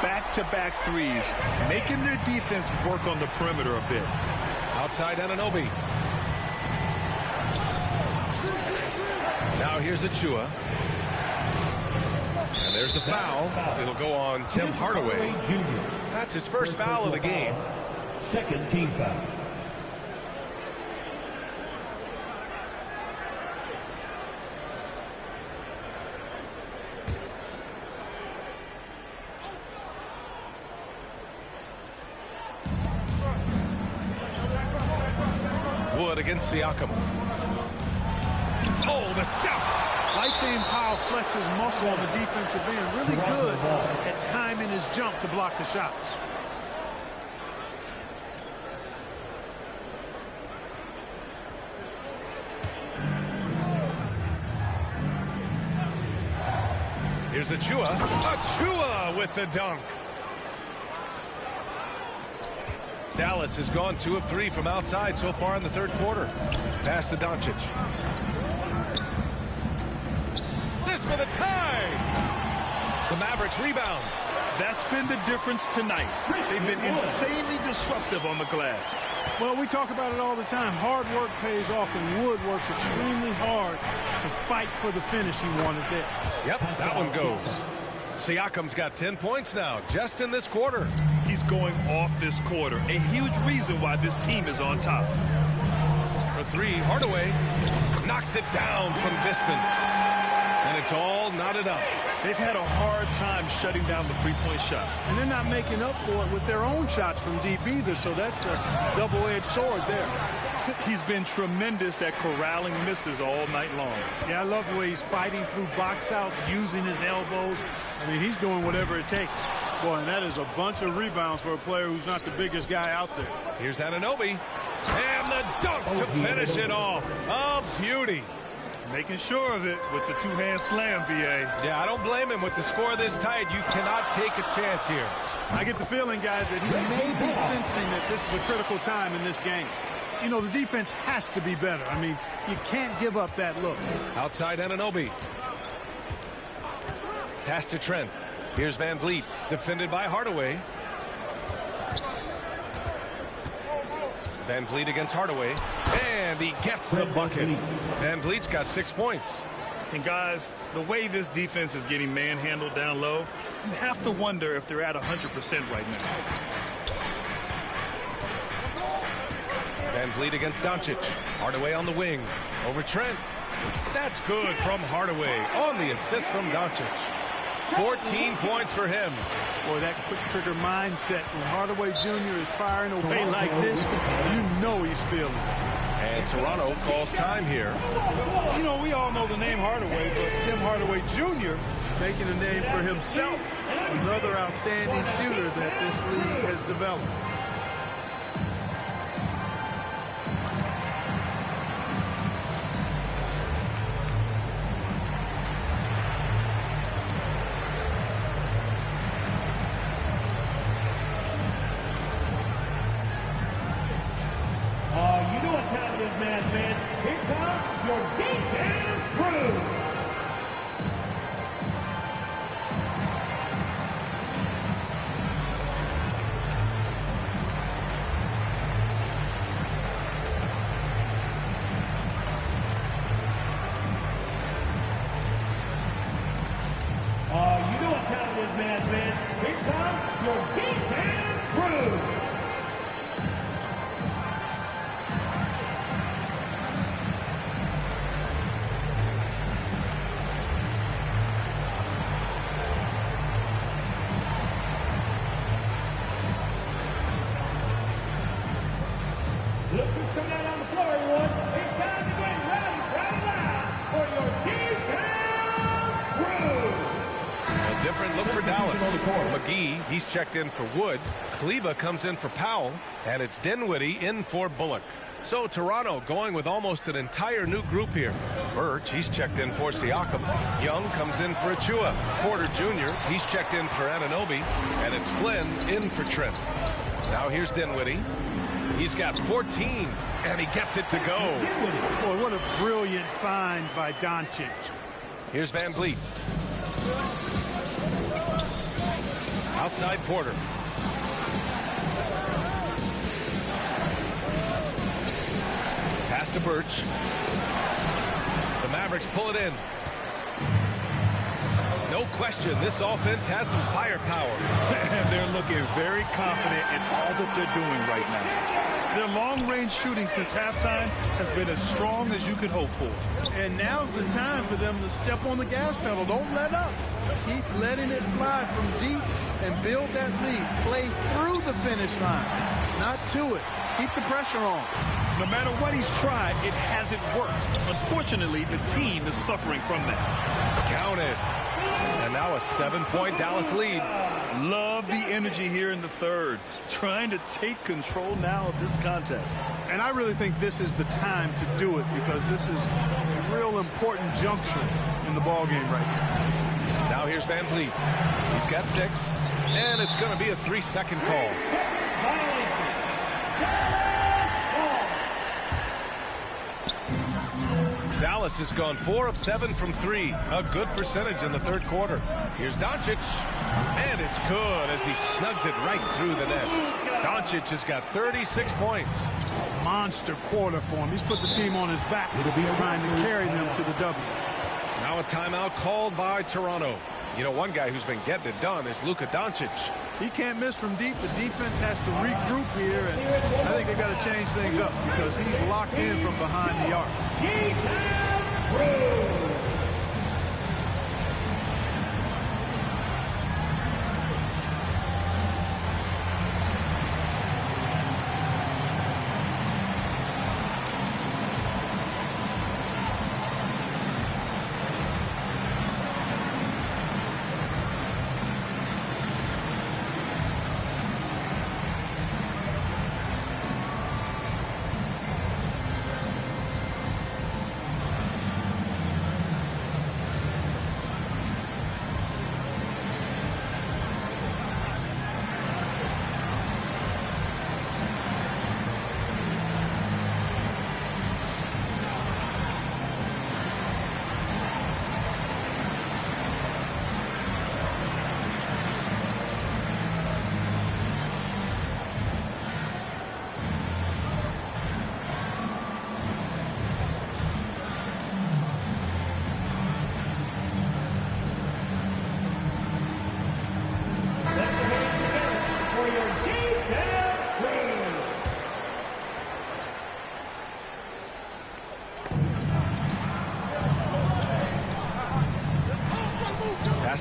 Back-to-back threes, making their defense work on the perimeter a bit. Outside Anunoby. Now here's Achua. And there's the foul. It'll go on Tim Hardaway. That's his first foul of the game. Second team foul. it against Siakam. Oh, the stuff. Like seeing Powell flex his muscle on the defensive end. Really good at timing his jump to block the shots. Here's Achua. Achua with the dunk. Dallas has gone 2 of 3 from outside so far in the third quarter. Pass to Doncic. This for the tie. The Mavericks rebound. That's been the difference tonight. They've been insanely disruptive on the glass. Well, we talk about it all the time. Hard work pays off, and Wood works extremely hard to fight for the finish he wanted there. Yep, that one goes. Siakam's got 10 points now, just in this quarter. He's going off this quarter. A huge reason why this team is on top. For 3, Hardaway knocks it down from distance. And it's all knotted up. They've had a hard time shutting down the three-point shot. And they're not making up for it with their own shots from deep either, so that's a double-edged sword there. He's been tremendous at corralling misses all night long. Yeah, I love the way he's fighting through box outs, using his elbows. I mean, he's doing whatever it takes. Boy, and that is a bunch of rebounds for a player who's not the biggest guy out there. Here's Anunoby. And the dunk to finish it off. A beauty. Making sure of it with the two-hand slam, B.A. Yeah, I don't blame him with the score this tight. You cannot take a chance here. I get the feeling, guys, that he may be sensing that this is a critical time in this game. You know, the defense has to be better. I mean, you can't give up that look. Outside Anunoby. Pass to Trent. Here's Van Vliet, defended by Hardaway. Van Vliet against Hardaway, and he gets the bucket. Van Vliet's got 6 points. And guys, the way this defense is getting manhandled down low, you have to wonder if they're at 100% right now. Van Vliet against Doncic. Hardaway on the wing. Over Trent. That's good from Hardaway on the assist from Doncic. 14 points for him. Boy, that quick trigger mindset when Hardaway Jr. is firing away like this, you know he's feeling it. And Toronto calls time here. You know, we all know the name Hardaway, but Tim Hardaway Jr. making a name for himself. Another outstanding shooter that this league has developed. Here comes your defense crew. You know what time it is, man. Here comes your defense crew. Look who's coming out on the floor, everyone. It's time to get ready now for your defense crew. A different look for Dallas. McGee, he's checked in for Wood. Kleba comes in for Powell. And it's Dinwiddie in for Bullock. So Toronto going with almost an entire new group here. Birch, he's checked in for Siakam. Young comes in for Achua. Porter Jr., he's checked in for Anunoby. And it's Flynn in for Trent. Now here's Dinwiddie. He's got 14, and he gets it to go. Boy, what a brilliant find by Doncic. Here's Van Vliet. Outside Porter. Pass to Birch. The Mavericks pull it in. No question, this offense has some firepower. And they're looking very confident in all that they're doing right now. Their long-range shooting since halftime has been as strong as you could hope for. And now's the time for them to step on the gas pedal. Don't let up. Keep letting it fly from deep and build that lead. Play through the finish line, not to it. Keep the pressure on. No matter what he's tried, it hasn't worked. Unfortunately, the team is suffering from that. Counted. And now a 7-point Dallas lead. Love the energy here in the third. Trying to take control now of this contest. And I really think this is the time to do it because this is a real important juncture in the ball game right here. Now here's Van Vliet. He's got 6. And it's going to be a 3-second call. Dallas has gone 4 of 7 from 3. A good percentage in the third quarter. Here's Doncic. And it's good as he snugs it right through the net. Doncic has got 36 points. Monster quarter for him. He's put the team on his back, trying to carry them to the W. Now a timeout called by Toronto. You know, one guy who's been getting it done is Luka Doncic. He can't miss from deep. The defense has to regroup here, and I think they've got to change things up because he's locked in from behind the arc.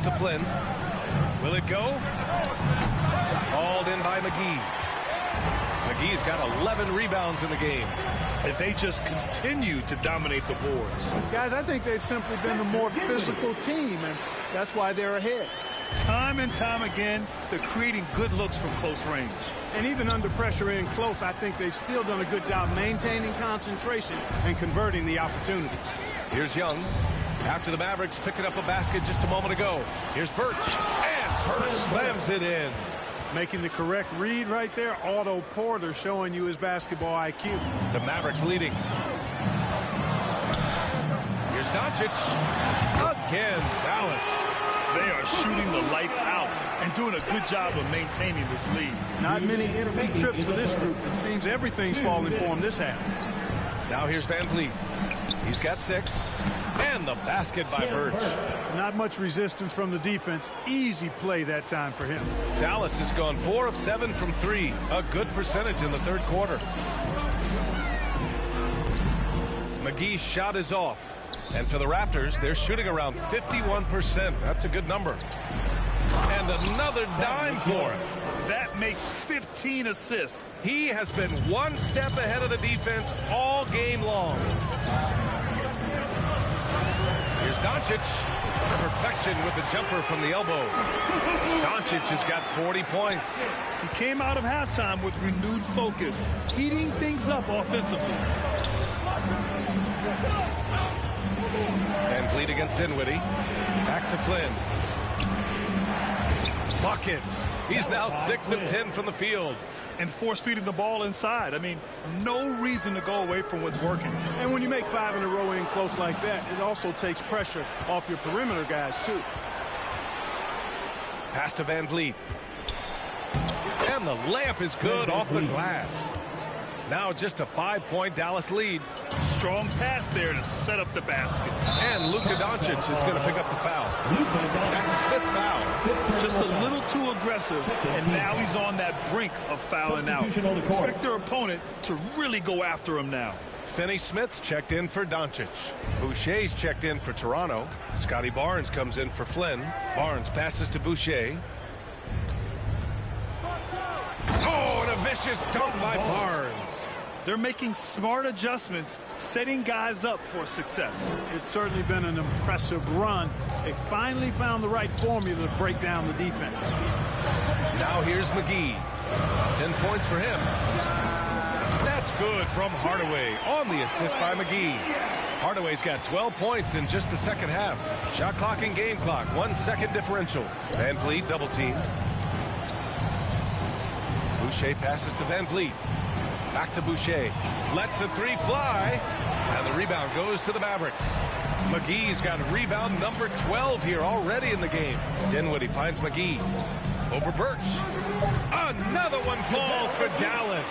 To Flynn. Will it go? Hauled in by McGee. McGee's got 11 rebounds in the game. If they just continue to dominate the boards. Guys, I think they've simply been the more physical team, and that's why they're ahead. Time and time again, they're creating good looks from close range. And even under pressure in close, I think they've still done a good job maintaining concentration and converting the opportunities. Here's Young. After the Mavericks picking up a basket just a moment ago. Here's Birch. And Birch slams it in. Making the correct read right there. Otto Porter showing you his basketball IQ. The Mavericks leading. Here's Doncic. Again, Dallas. They are shooting the lights out and doing a good job of maintaining this lead. Not many intermediate trips for this group. It seems everything's falling for him this half. Now here's Van Vliet. He's got 6. And the basket by Birch. Not much resistance from the defense. Easy play that time for him. Dallas has gone 4 of 7 from 3. A good percentage in the third quarter. McGee's shot is off. And for the Raptors, they're shooting around 51%. That's a good number. And another dime for him. That makes 15 assists. He has been one step ahead of the defense all game long. Here's Doncic. Perfection with the jumper from the elbow. Doncic has got 40 points. He came out of halftime with renewed focus, heating things up offensively. Van Vliet against Dinwiddie. Back to Flynn. Buckets. He's now 6 of 10 from the field. And force-feeding the ball inside. I mean, no reason to go away from what's working. And when you make 5 in a row in close like that, it also takes pressure off your perimeter guys, too. Pass to Van Vliet. And the layup is good off the glass. Now just a 5-point Dallas lead. Strong pass there to set up the basket. And Luka Doncic is going to pick up the foul. That's his 5th foul. Just a little too aggressive, and now he's on that brink of fouling out. Expect their opponent to really go after him now. Finney-Smith checked in for Doncic. Boucher's checked in for Toronto. Scotty Barnes comes in for Flynn. Barnes passes to Boucher. Oh, and a vicious Vicious dunk by Barnes. They're making smart adjustments, setting guys up for success. It's certainly been an impressive run. They finally found the right formula to break down the defense. Now here's McGee. 10 points for him. That's good from Hardaway on the assist by McGee. Hardaway's got 12 points in just the second half. Shot clock and game clock, 1 second differential. Van Vliet double teamed. Boucher passes to Van Vliet. Back to Boucher. Lets a three fly. And the rebound goes to the Mavericks. McGee's got rebound number 12 here already in the game. Dinwiddie finds McGee. Over Birch. Another one falls for Dallas.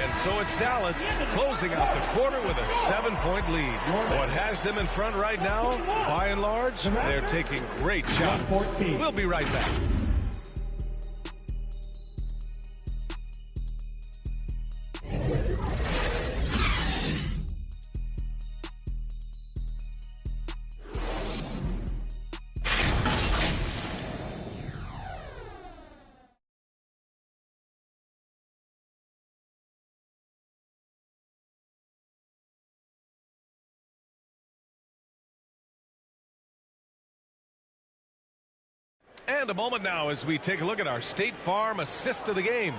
And so it's Dallas closing out the quarter with a 7-point lead. What has them in front right now, by and large, they're taking great shots. We'll be right back. And a moment now as we take a look at our State Farm assist of the game.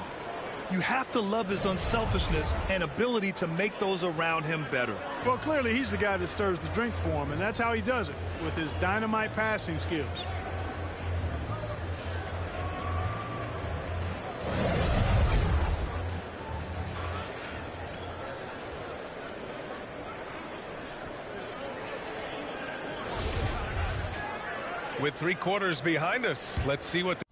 You have to love his unselfishness and ability to make those around him better. Well, clearly he's the guy that stirs the drink for him, and that's how he does it, with his dynamite passing skills. With 3 quarters behind us, let's see what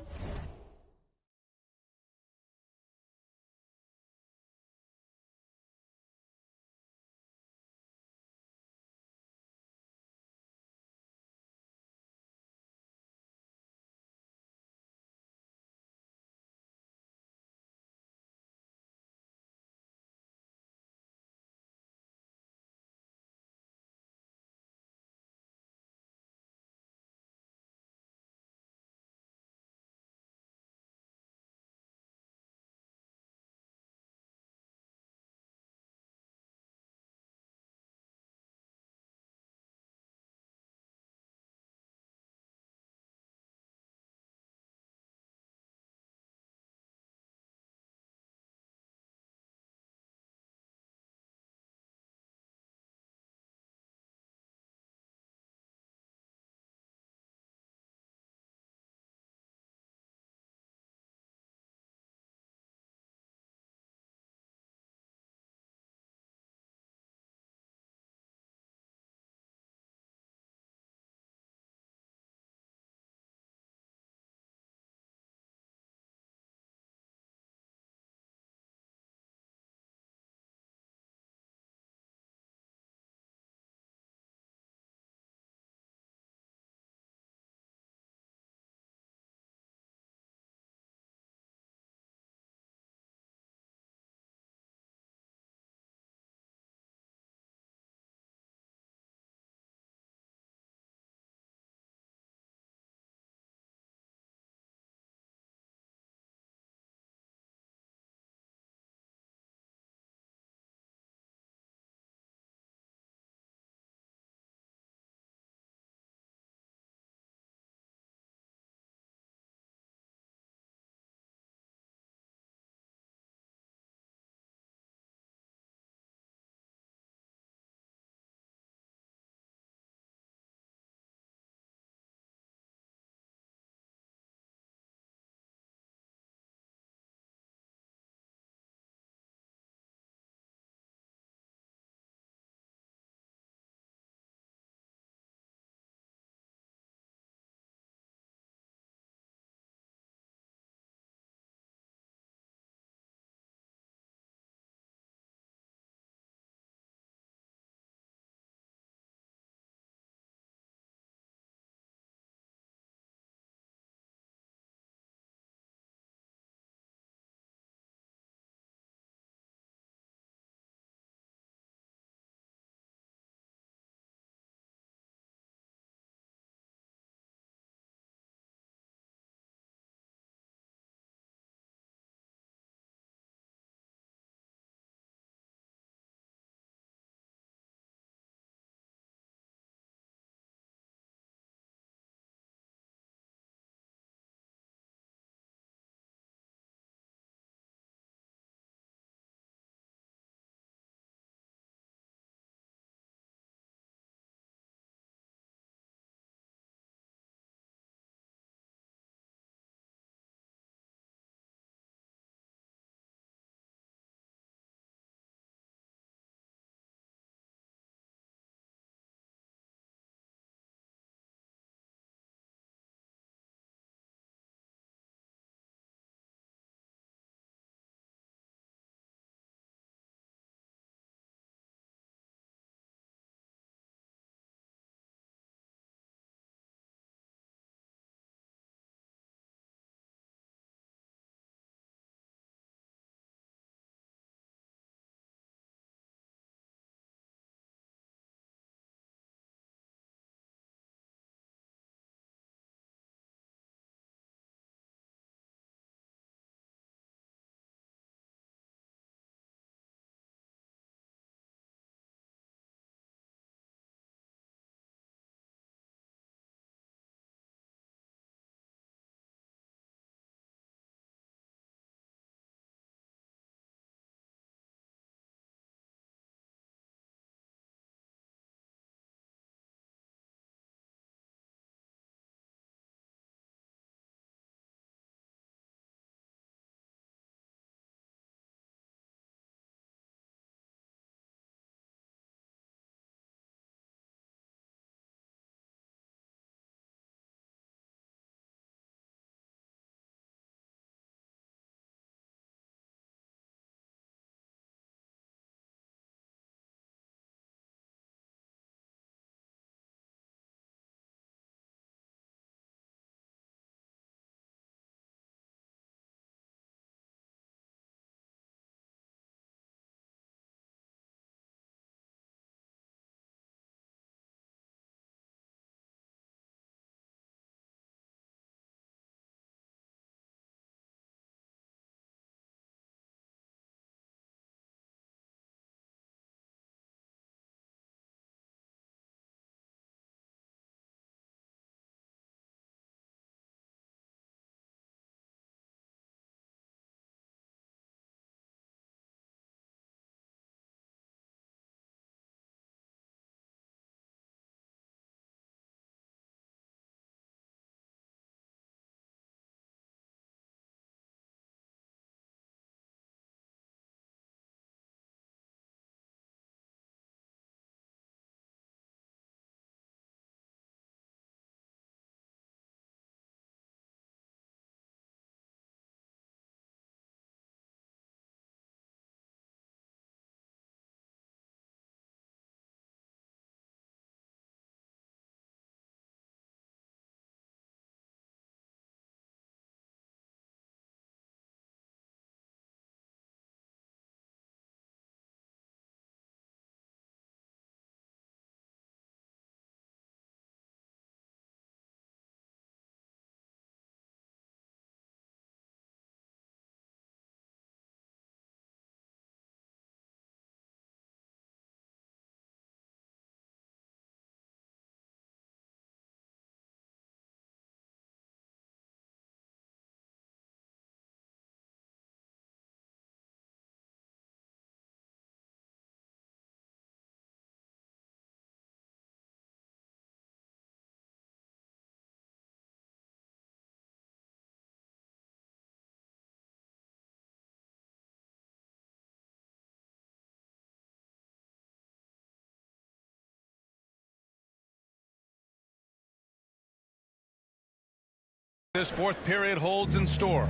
This fourth period holds in store.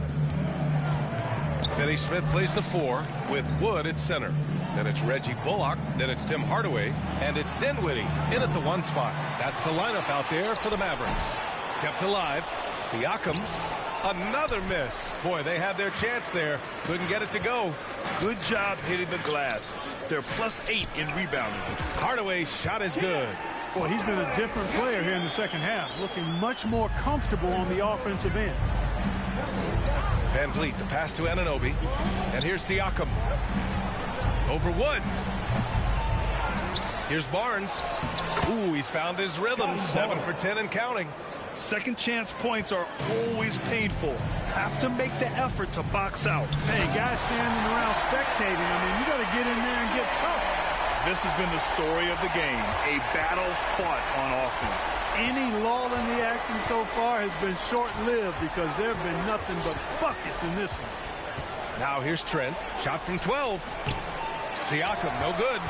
Finney Smith plays the 4 with Wood at center. Then it's Reggie Bullock. Then it's Tim Hardaway. And it's Dinwiddie in at the 1 spot. That's the lineup out there for the Mavericks. Kept alive. Siakam. Another miss. Boy, they had their chance there. Couldn't get it to go. Good job hitting the glass. They're +8 in rebounding. Hardaway's shot is good. Well, he's been a different player here in the second half, looking much more comfortable on the offensive end. Van Vliet, the pass to Anunoby. And here's Siakam. Over Wood. Here's Barnes. Ooh, he's found his rhythm. 7 for 10 and counting. Second chance points are always painful. Have to make the effort to box out. Hey, guys standing around spectating, I mean, you got to get in there and get tough. This has been the story of the game, a battle fought on offense. Any lull in the action so far has been short-lived because there have been nothing but buckets in this one. Now here's Trent. Shot from 12. Siakam, no good.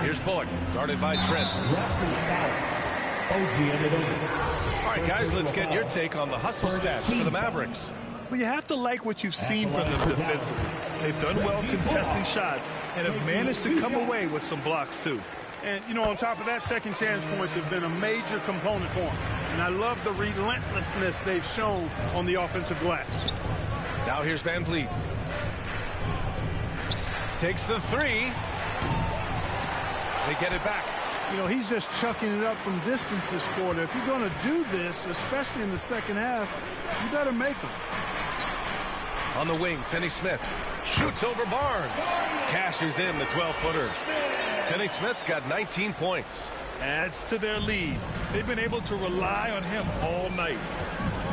Here's Bullock, guarded by Trent. All right, guys, let's get your take on the hustle stats for the Mavericks. Well, you have to like what you've seen from them defensively. They've done well contesting shots and have managed to come away with some blocks, too. And, you know, on top of that, second chance points have been a major component for them. And I love the relentlessness they've shown on the offensive glass. Now here's Van Vliet. Takes the 3. They get it back. You know, he's just chucking it up from distance this quarter. If you're going to do this, especially in the second half, you better make them. On the wing, Finney Smith shoots over Barnes. Cashes in the 12-footer. Finney Smith's got 19 points. Adds to their lead. They've been able to rely on him all night.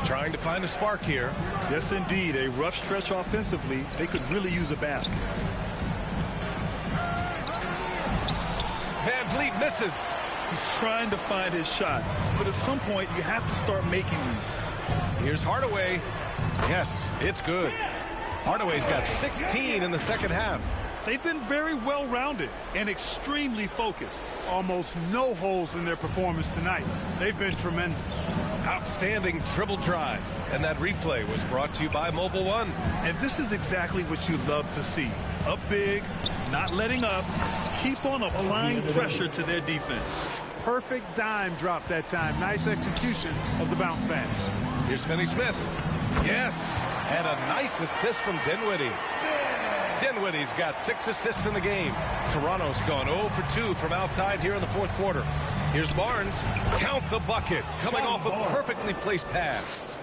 Trying to find a spark here. Yes, indeed. A rough stretch offensively. They could really use a basket. Van Vliet misses. He's trying to find his shot. But at some point, you have to start making these. Here's Hardaway. Yes, it's good. Hardaway's got 16 in the second half. They've been very well-rounded and extremely focused. Almost no holes in their performance tonight. They've been tremendous. Outstanding dribble drive. And that replay was brought to you by Mobile One. And this is exactly what you love to see. Up big, not letting up, keep on applying pressure to their defense. Perfect dime drop that time. Nice execution of the bounce pass. Here's Finney Smith. Yes, and a nice assist from Dinwiddie. Dinwiddie's got 6 assists in the game. Toronto's gone 0 for 2 from outside here in the fourth quarter. Here's Barnes. Count the bucket. Coming off a perfectly placed pass.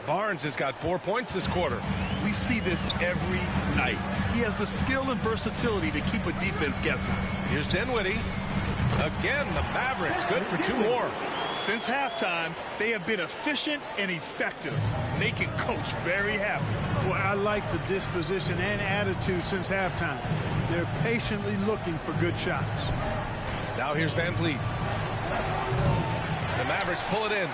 Barnes has got 4 points this quarter. We see this every night. He has the skill and versatility to keep a defense guessing. Here's Dinwiddie. Again, the Mavericks good for 2 more. Since halftime, they have been efficient and effective, making Coach very happy. Well, I like the disposition and attitude since halftime. They're patiently looking for good shots. Now here's Van Vliet. The Mavericks pull it in.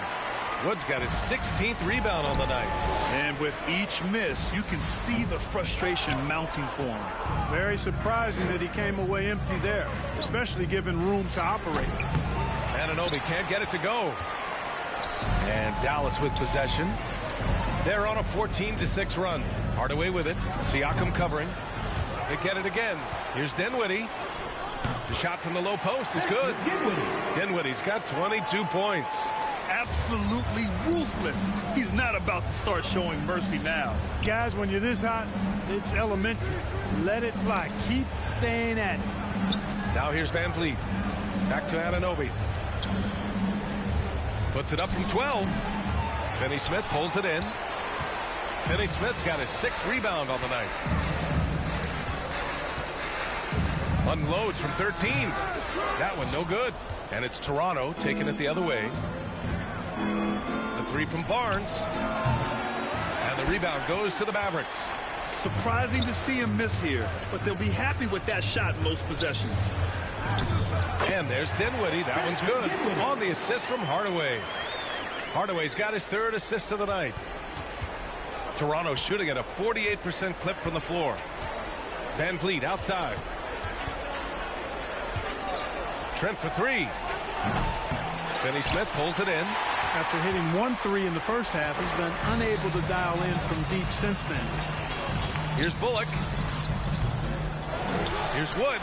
Wood's got his 16th rebound on the night. And with each miss, you can see the frustration mounting for him. Very surprising that he came away empty there, especially given room to operate. Anunoby can't get it to go. And Dallas with possession. They're on a 14-6 run. Hardaway with it. Siakam covering. They get it again. Here's Dinwiddie. The shot from the low post is good. Dinwiddie's got 22 points. Absolutely ruthless. He's not about to start showing mercy now. Guys, when you're this hot, it's elementary. Let it fly. Keep staying at it. Now here's Van Vliet. Back to Anunoby. Puts it up from 12. Finney Smith pulls it in. Finney Smith's got his 6th rebound on the night. Unloads from 13. That one no good. And it's Toronto taking it the other way. The 3 from Barnes. And the rebound goes to the Mavericks. Surprising to see him miss here, but they'll be happy with that shot in most possessions. And there's Dinwiddie. That one's good. On the assist from Hardaway. Hardaway's got his 3rd assist of the night. Toronto shooting at a 48% clip from the floor. Van Vliet outside. Trent for 3. Finney Smith pulls it in. After hitting 1-3 in the first half, he's been unable to dial in from deep since then. Here's Bullock. Here's Wood.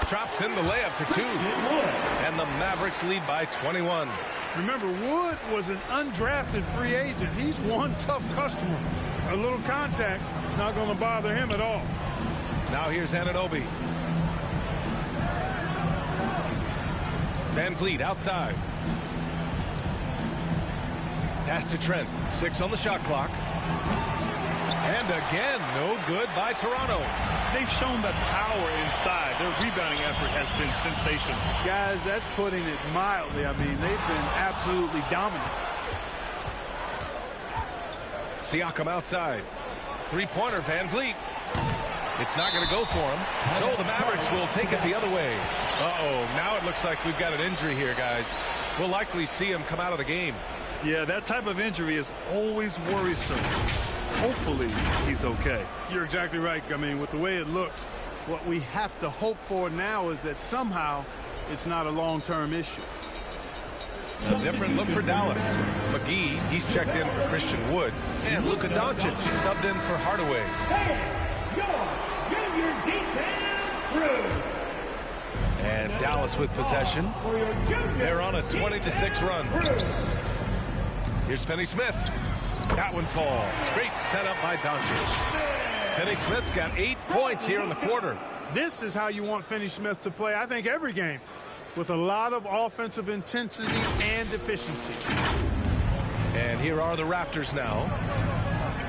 Drops in the layup for 2. And the Mavericks lead by 21. Remember, Wood was an undrafted free agent. He's one tough customer. A little contact, not going to bother him at all. Now here's Anunoby. Van Vliet outside. Pass to Trent. 6 on the shot clock. And again, no good by Toronto. They've shown that power inside. Their rebounding effort has been sensational. Guys, that's putting it mildly. I mean, they've been absolutely dominant. Siakam outside. Three-pointer, Van Vliet. It's not going to go for him. So the Mavericks will take it the other way. Uh-oh, now it looks like we've got an injury here, guys. We'll likely see him come out of the game. Yeah, that type of injury is always worrisome. Hopefully, he's okay. You're exactly right. I mean, with the way it looks, what we have to hope for now is that somehow it's not a long-term issue. A different look for Dallas. McGee, he's checked in for Christian Wood. And Luka Doncic subbed in for Hardaway. And Dallas with possession. They're on a 20-6 run. Here's Finney Smith. That one falls. Great setup by Doncic. Finney Smith's got 8 points here in the quarter. This is how you want Finney Smith to play, I think, every game, with a lot of offensive intensity and efficiency. And here are the Raptors now.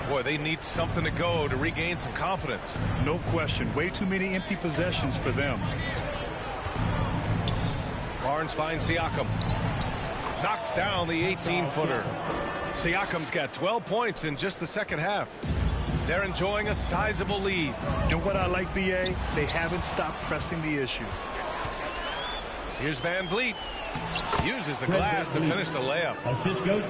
Boy, they need something to go to regain some confidence. No question. Way too many empty possessions for them. Barnes finds Siakam. Knocks down the 18-footer. Siakam's got 12 points in just the second half. They're enjoying a sizable lead. And what I like, BA, they haven't stopped pressing the issue. Here's Van Vliet. Uses the glass to finish the layup.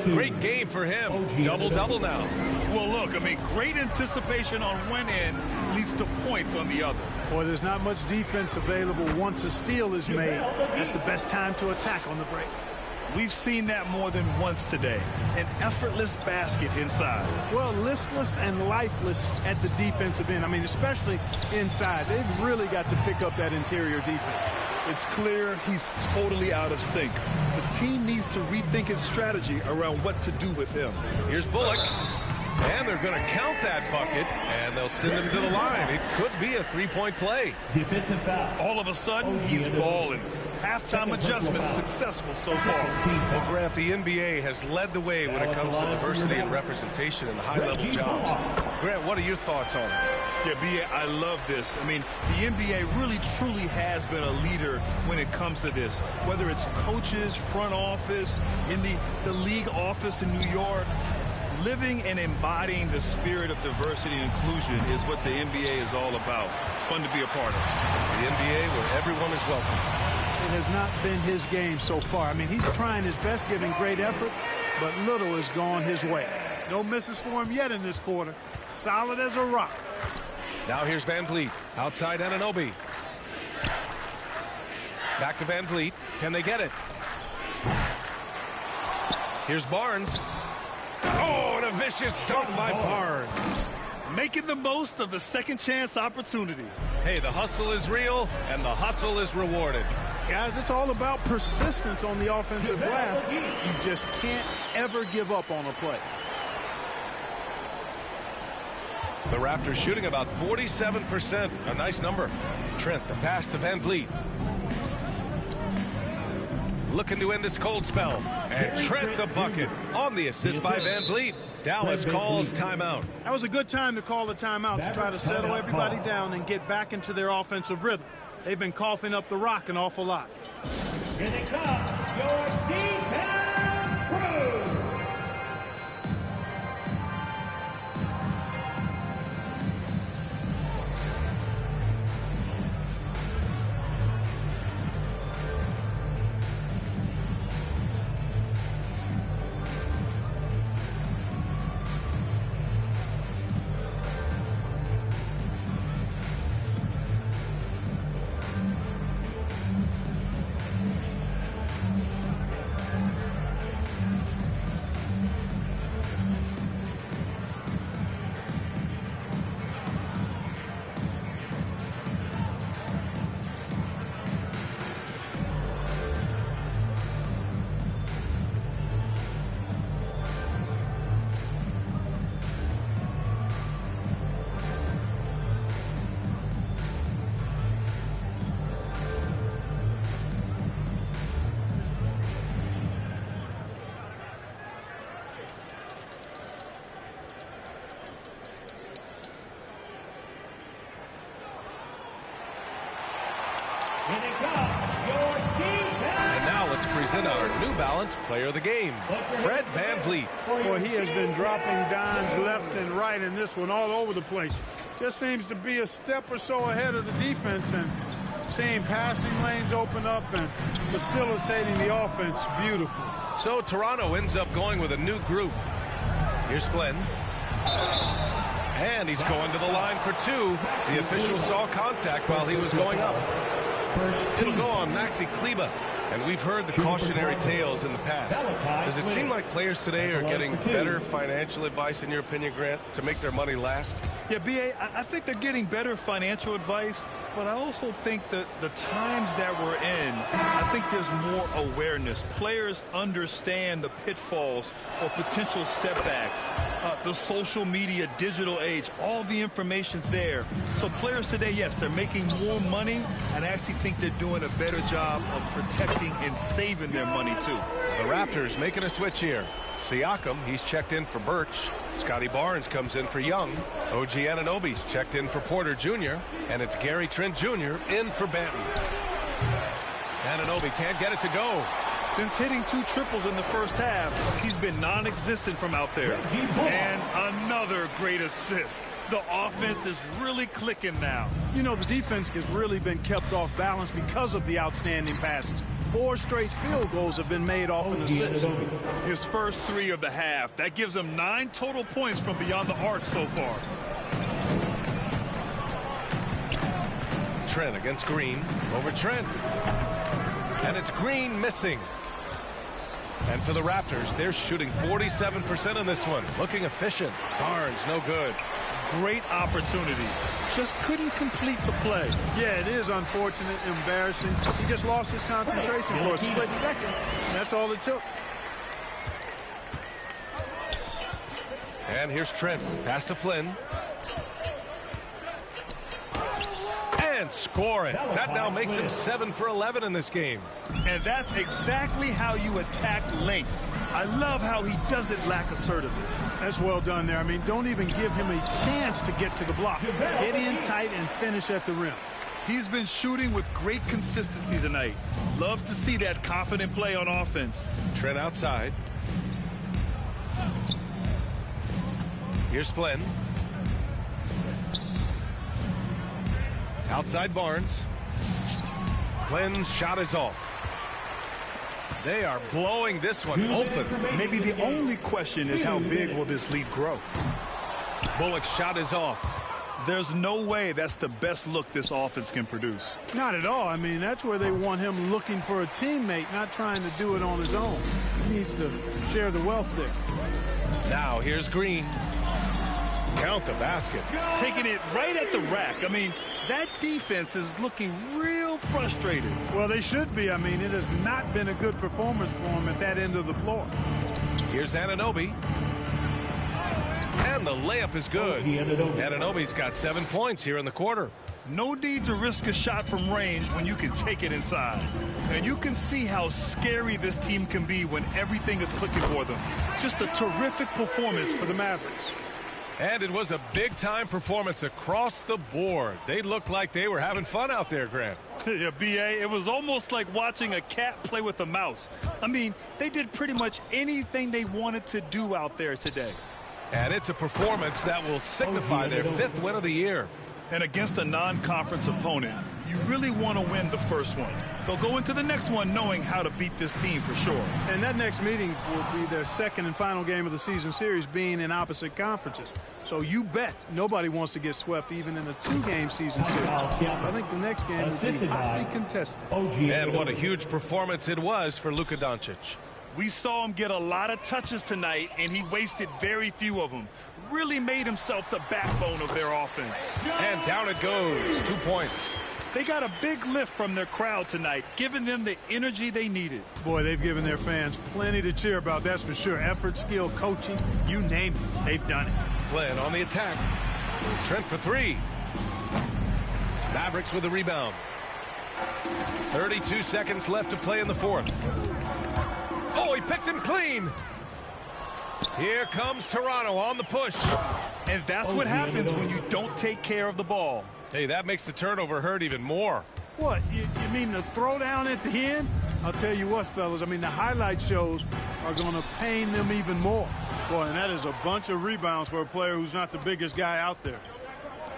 Great game for him. Double-double now. Well, look, I mean, great anticipation on one end leads to points on the other. Boy, there's not much defense available once a steal is made. That's the best time to attack on the break. We've seen that more than once today. An effortless basket inside. Well, listless and lifeless at the defensive end. I mean, especially inside. They've really got to pick up that interior defense. It's clear he's totally out of sync. The team needs to rethink its strategy around what to do with him. Here's Bullock. And they're going to count that bucket, and they'll send him to the line. It could be a three-point play. Defensive foul. All of a sudden, he's balling. Halftime adjustments successful so far. Well, Grant, the NBA has led the way when it comes to diversity and representation in the high-level jobs. Grant, what are your thoughts on it? Yeah, BA, I love this. I mean, the NBA really, truly has been a leader when it comes to this. Whether it's coaches, front office, in the league office in New York, living and embodying the spirit of diversity and inclusion is what the NBA is all about. It's fun to be a part of. The NBA where everyone is welcome. It has not been his game so far. I mean, he's trying his best, giving great effort, but little has gone his way. No misses for him yet in this quarter. Solid as a rock. Now here's Van Vliet. Outside Anunoby. Back to Van Vliet. Can they get it? Here's Barnes. Oh, and a vicious dunk by Barnes. Making the most of the second chance opportunity. Hey, the hustle is real, and the hustle is rewarded. Guys, it's all about persistence on the offensive glass. You just can't ever give up on a play. The Raptors shooting about 47%. A nice number. Trent, the pass to Van Vliet. Looking to end this cold spell. And Trent the bucket on the assist by Van Vliet. Dallas calls timeout. That was a good time to call the timeout to try to settle everybody down and get back into their offensive rhythm. They've been coughing up the rock an awful lot. Here they come, your D-Town crew. let's present our New Balance Player of the Game, Fred VanVleet. Boy, he has been dropping dimes left and right in this one, all over the place. Just seems to be a step or so ahead of the defense and seeing passing lanes open up and facilitating the offense. Beautiful. So Toronto ends up going with a new group. Here's Flynn. And he's going to the line for two. The official saw contact while he was going up. It'll go on Maxi Kleba. And we've heard the cautionary tales in the past. Does it seem like players today are getting better financial advice, in your opinion, Grant, to make their money last? Yeah, B.A., I think they're getting better financial advice, but I also think that the times that we're in, I think there's more awareness. Players understand the pitfalls or potential setbacks. The social media, digital age, all the information's there. So players today, yes, they're making more money, and I actually think they're doing a better job of protecting and saving their money, too. The Raptors making a switch here. Siakam, he's checked in for Birch. Scotty Barnes comes in for Young. OG Anunoby's checked in for Porter Jr. And it's Gary Trent Jr. in for Banton. Anunoby can't get it to go. Since hitting 2 triples in the first half, he's been non-existent from out there. And another great assist. The offense is really clicking now. You know, the defense has really been kept off balance because of the outstanding passes. 4 straight field goals have been made off an assist. His first 3 of the half. That gives him 9 total points from beyond the arc so far. Trent against Green. Over Trent. And it's Green missing. And for the Raptors, they're shooting 47% in this one. Looking efficient. Barnes, no good. Great opportunity. Just couldn't complete the play. Yeah, it is unfortunate, embarrassing. He just lost his concentration for a split second. That's all it took. And here's Trent. Pass to Flynn. And scoring. That now makes him 7 for 11 in this game. And that's exactly how you attack length. I love how he doesn't lack assertiveness. That's well done there. I mean, don't even give him a chance to get to the block. Get in tight and finish at the rim. He's been shooting with great consistency tonight. Love to see that confident play on offense. Trent outside. Here's Flynn. Outside Barnes. Flynn's shot is off. They are blowing this one open. Maybe the only question is how big will this lead grow? Bullock's shot is off. There's no way that's the best look this offense can produce. Not at all. I mean, that's where they want him looking for a teammate, not trying to do it on his own. He needs to share the wealth there. Now here's Green. Count the basket. Taking it right at the rack. I mean, that defense is looking real frustrated. Well, they should be. I mean, it has not been a good performance for them at that end of the floor. Here's Anunoby. And the layup is good. Anunoby's got 7 points here in the quarter. No need to risk a shot from range when you can take it inside. And you can see how scary this team can be when everything is clicking for them. Just a terrific performance for the Mavericks. And it was a big-time performance across the board. They looked like they were having fun out there, Grant. Yeah, B.A., it was almost like watching a cat play with a mouse. I mean, they did pretty much anything they wanted to do out there today. And it's a performance that will signify their 5th win of the year. And against a non-conference opponent, you really want to win the first one. They'll go into the next one knowing how to beat this team for sure. And that next meeting will be their second and final game of the season series, being in opposite conferences. So you bet nobody wants to get swept even in a 2-game season series. I think the next game will be hotly contested. And what a huge performance it was for Luka Doncic. We saw him get a lot of touches tonight, and he wasted very few of them. Really made himself the backbone of their offense. And down it goes. 2 points. They got a big lift from their crowd tonight, giving them the energy they needed. Boy, they've given their fans plenty to cheer about, that's for sure. Effort, skill, coaching, you name it, they've done it. Flynn on the attack. Trent for 3. Mavericks with the rebound. 32 seconds left to play in the 4th. Oh, he picked him clean. Here comes Toronto on the push. And that's what happens when you don't take care of the ball. Hey, that makes the turnover hurt even more. What, you mean the throwdown at the end? I'll tell you what, fellas, I mean, the highlight shows are going to pain them even more. Boy, and that is a bunch of rebounds for a player who's not the biggest guy out there.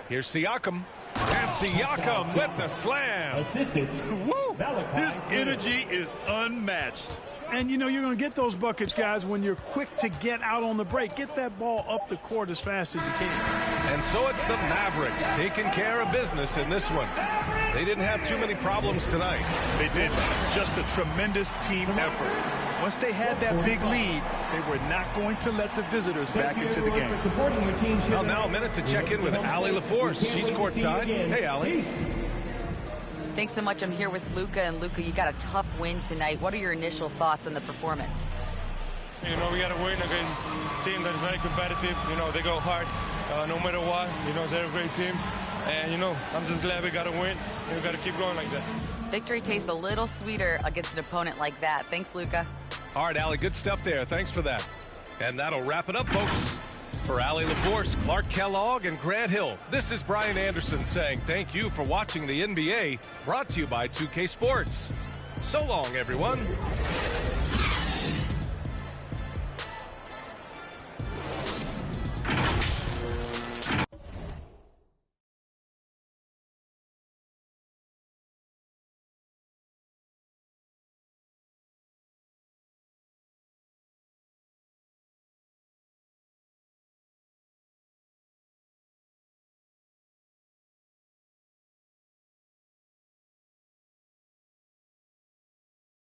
Here's Siakam. And Siakam with the slam. Assisted. Woo! His energy is unmatched. And, you know, you're going to get those buckets, guys, when you're quick to get out on the break. Get that ball up the court as fast as you can. And so it's the Mavericks taking care of business in this one. They didn't have too many problems tonight. They did. Just a tremendous team effort. Once they had that big lead, they were not going to let the visitors back into the game. Well, now a minute to check in with Allie LaForce. She's courtside. Hey, Allie. Thanks so much. I'm here with Luka. And Luka, you got a tough win tonight. What are your initial thoughts on the performance? You know, we got to win against a team that is very competitive. You know, they go hard no matter what. You know, they're a great team. And, you know, I'm just glad we got to win. And we got to keep going like that. Victory tastes a little sweeter against an opponent like that. Thanks, Luka. All right, Allie, good stuff there. Thanks for that. And that'll wrap it up, folks. For Allie LaForce, Clark Kellogg, and Grant Hill, this is Brian Anderson saying thank you for watching the NBA, brought to you by 2K Sports. So long, everyone.